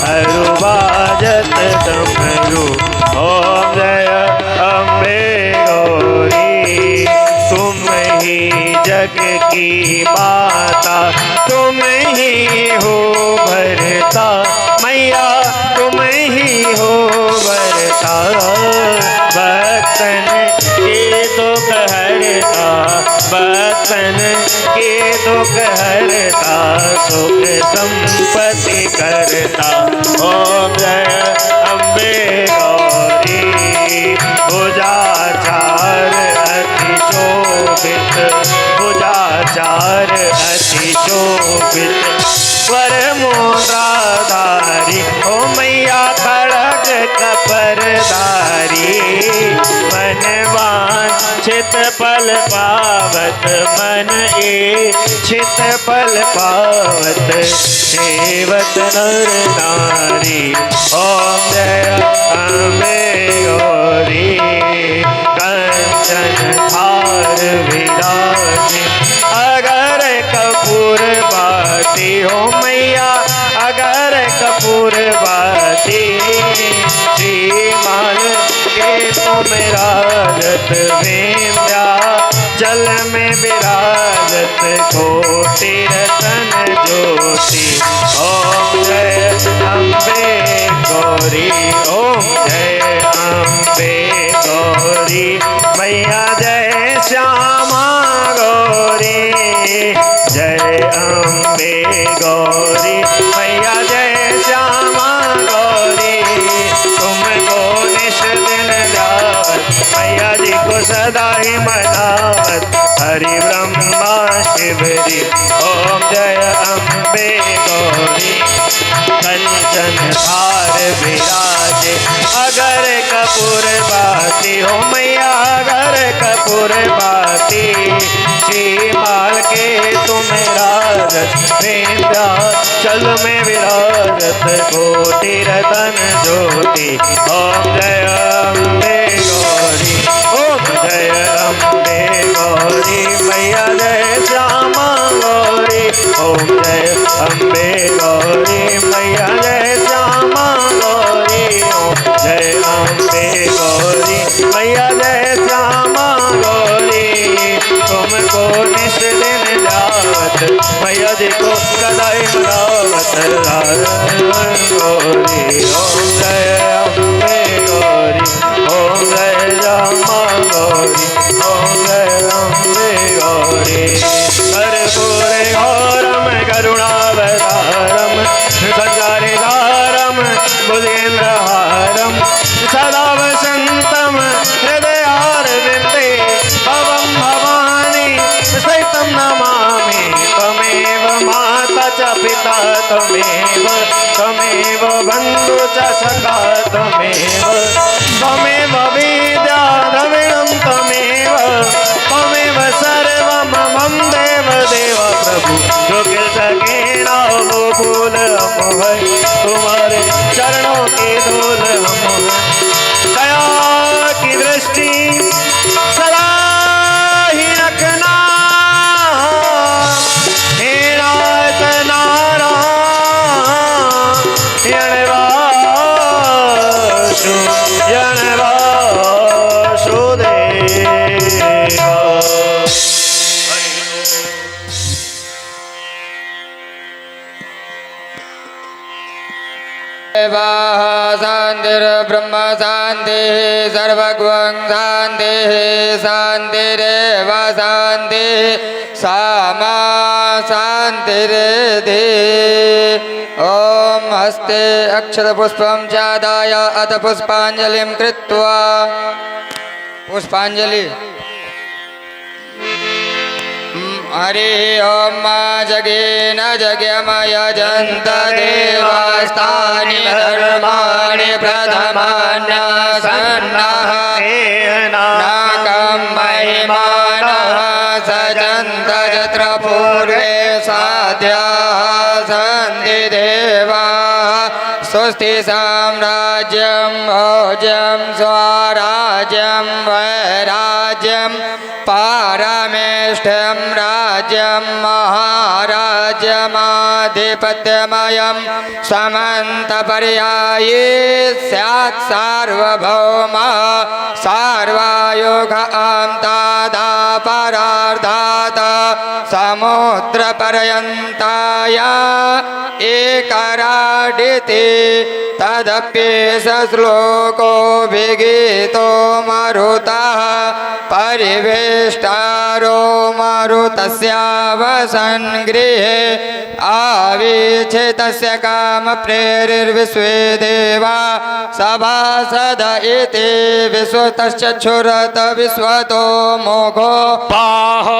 हरु बाजत डमरू ओम जय अम्बे गौरी तुम ही जग की माता तुम ही हो भरता मैया तुम ही हो भरता भक्तन के दुख हरता भक्तन के दुख हरता सुख संपत्ति करता ओम जय अम्बे गौरी भुजाचार अति शोभित भुजाचार अति शोभित स्वर मुद्राधारी ओ मैया खड़ग कपरधारी मन वांछित फल पावत मन इच्छित फल पावत सेवत नर नारी ओम जय अम्बे गौरी कंचन थार विराजे अगर कपूर बाती हो मैया अगर कपूर बाती श्रीमान के तुम राजत विंध्या जल में विराजत कोटि रतन ज्योति ओम जय अम्बे गौरी ओम जय अम्बे गौरी मैया जय श्यामा गौरी जय अम्बे गौरी मैया जय श्यामा गौरी तुमको निश दिन जावत मैया जी को सदा ही मनावत हरि ब्रह्मा शिव जी ओम जय अम्बे गौरी कंचन थार विराजे अगर कपूर बाती हो मैया अगर कपूर बाती श्रीमाल के तुम राजत विंध्या चल में विराजत कोटि रतन ज्योति ओम जय अम्बे गौरी ओम जय अम्बे गौरी मैया जय श्यामा गौरी ओम जय अम्बे गौरी मैया जय श्यामा गौरी ओम जय अम्बे गौरी मैया जय श्यामा गौरी तुमको निश दिन जावत मैया जी को सदाई मनावत गौरी ओम जय अम्बे गौरी ओम जय श्यामा गौरी ओम जय अम्बे गौरी कर्पूरे घोरम करुणावतारम संसारिधारम भुजेन्द्रहारम सदा वसंतम हृदयारविन्दे भवं भवानी सहितं नमामि त्वमेव माता च पिता त्वमेव बन्धु च सखा त्वमेव विद्या द्रविणं त्वमेव सर्वं मम देव देव प्रभु जो गिर सके ना वो फूल हम तुम्हारे चरणों की धूल हम दया की दृष्टि सदा ही रखना हे नाथ नारायण वासुदेवा देवाः शान्तिर्ब्रह्म शान्तिः सर्वगुं शान्तिः शान्तिरेव शान्तिः सामा शान्तिरेधि ॐ हस्ते अक्षतपुष्पं चादाय अथ पुष्पाञ्जलिं कृत्वा पुष्पाञ्जलि हरि ओम जगेन जगमयजन्त देवास्तानि धर्माणि प्रथमान्यासन्नः नाकं महिमानः सजन्त यत्र पूर्वे साध्याः सन्ति देवाः स्वस्ति साम्राज्यं भोज्यं स्वराज्यं वैराज्यं पारमेष्ठ्यं राज्यं महाराज्यमाधिपत्यमयं समन्तपर्यायी स्यात् सार्वभौम सार्वयुगां तदापरार्धात् समुद्रपर्यन्ताय एकराडिति तदप्येष श्लोको विगीतो मरुतः परिवेष्टारो मरुतस्यावसन्गृहे आवीक्षितस्य कामप्रेरिर्विश्वे देवा सभासद इति विश्वतश्चक्षुरत विश्वतो मोघो बाहो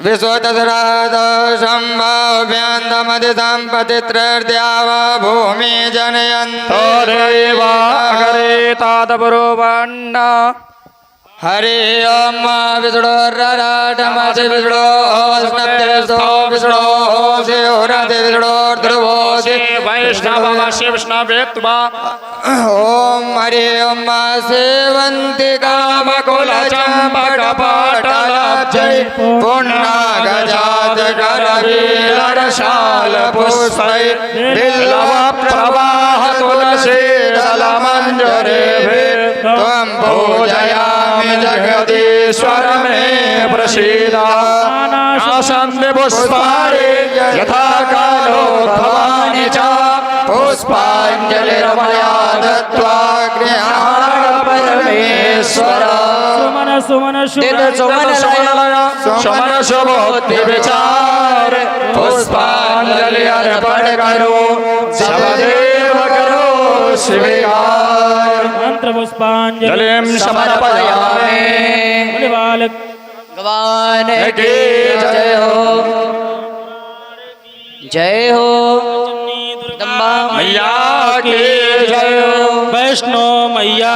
विश्वतसरादशम्भाव्यान्दमधिसम्पतित्रैर्द्याव भूमि जनयन्तो देवातादपुरोपण्ड हरि ओम विष्णुर्राटमसि विष्णो स्नप्तेस्तो विष्णो शिवरति विष्णोर्ध्रुवोसि वैष्णवमसि विष्णवेत्वा ओम हरि ओम सेवन्ति कामकुलचम्पकपाटलाब्जै पुण्णागजात करवीरशाल पुष्पै बिल्वप्रवाह तुलसीदलमञ्जरेभिः त्वं पूजयामि जगदीश्वर मे प्रसीदा आसन्ति पुष्पाणि यथा कालो भवानि च पुष्पाञ्जलिर्मया दत्त्वा गृहाण परमेश्वर सुमन शुभोक्ति विचार पुष्पाञ्जलि अर्पण करो सबदेव करो स्वीकार मंत्र पुष्पांजलिं समर्पयामि बालक भगवान की जय हो जय हो जगदम्बा मैया की जय हो वैष्णो मैया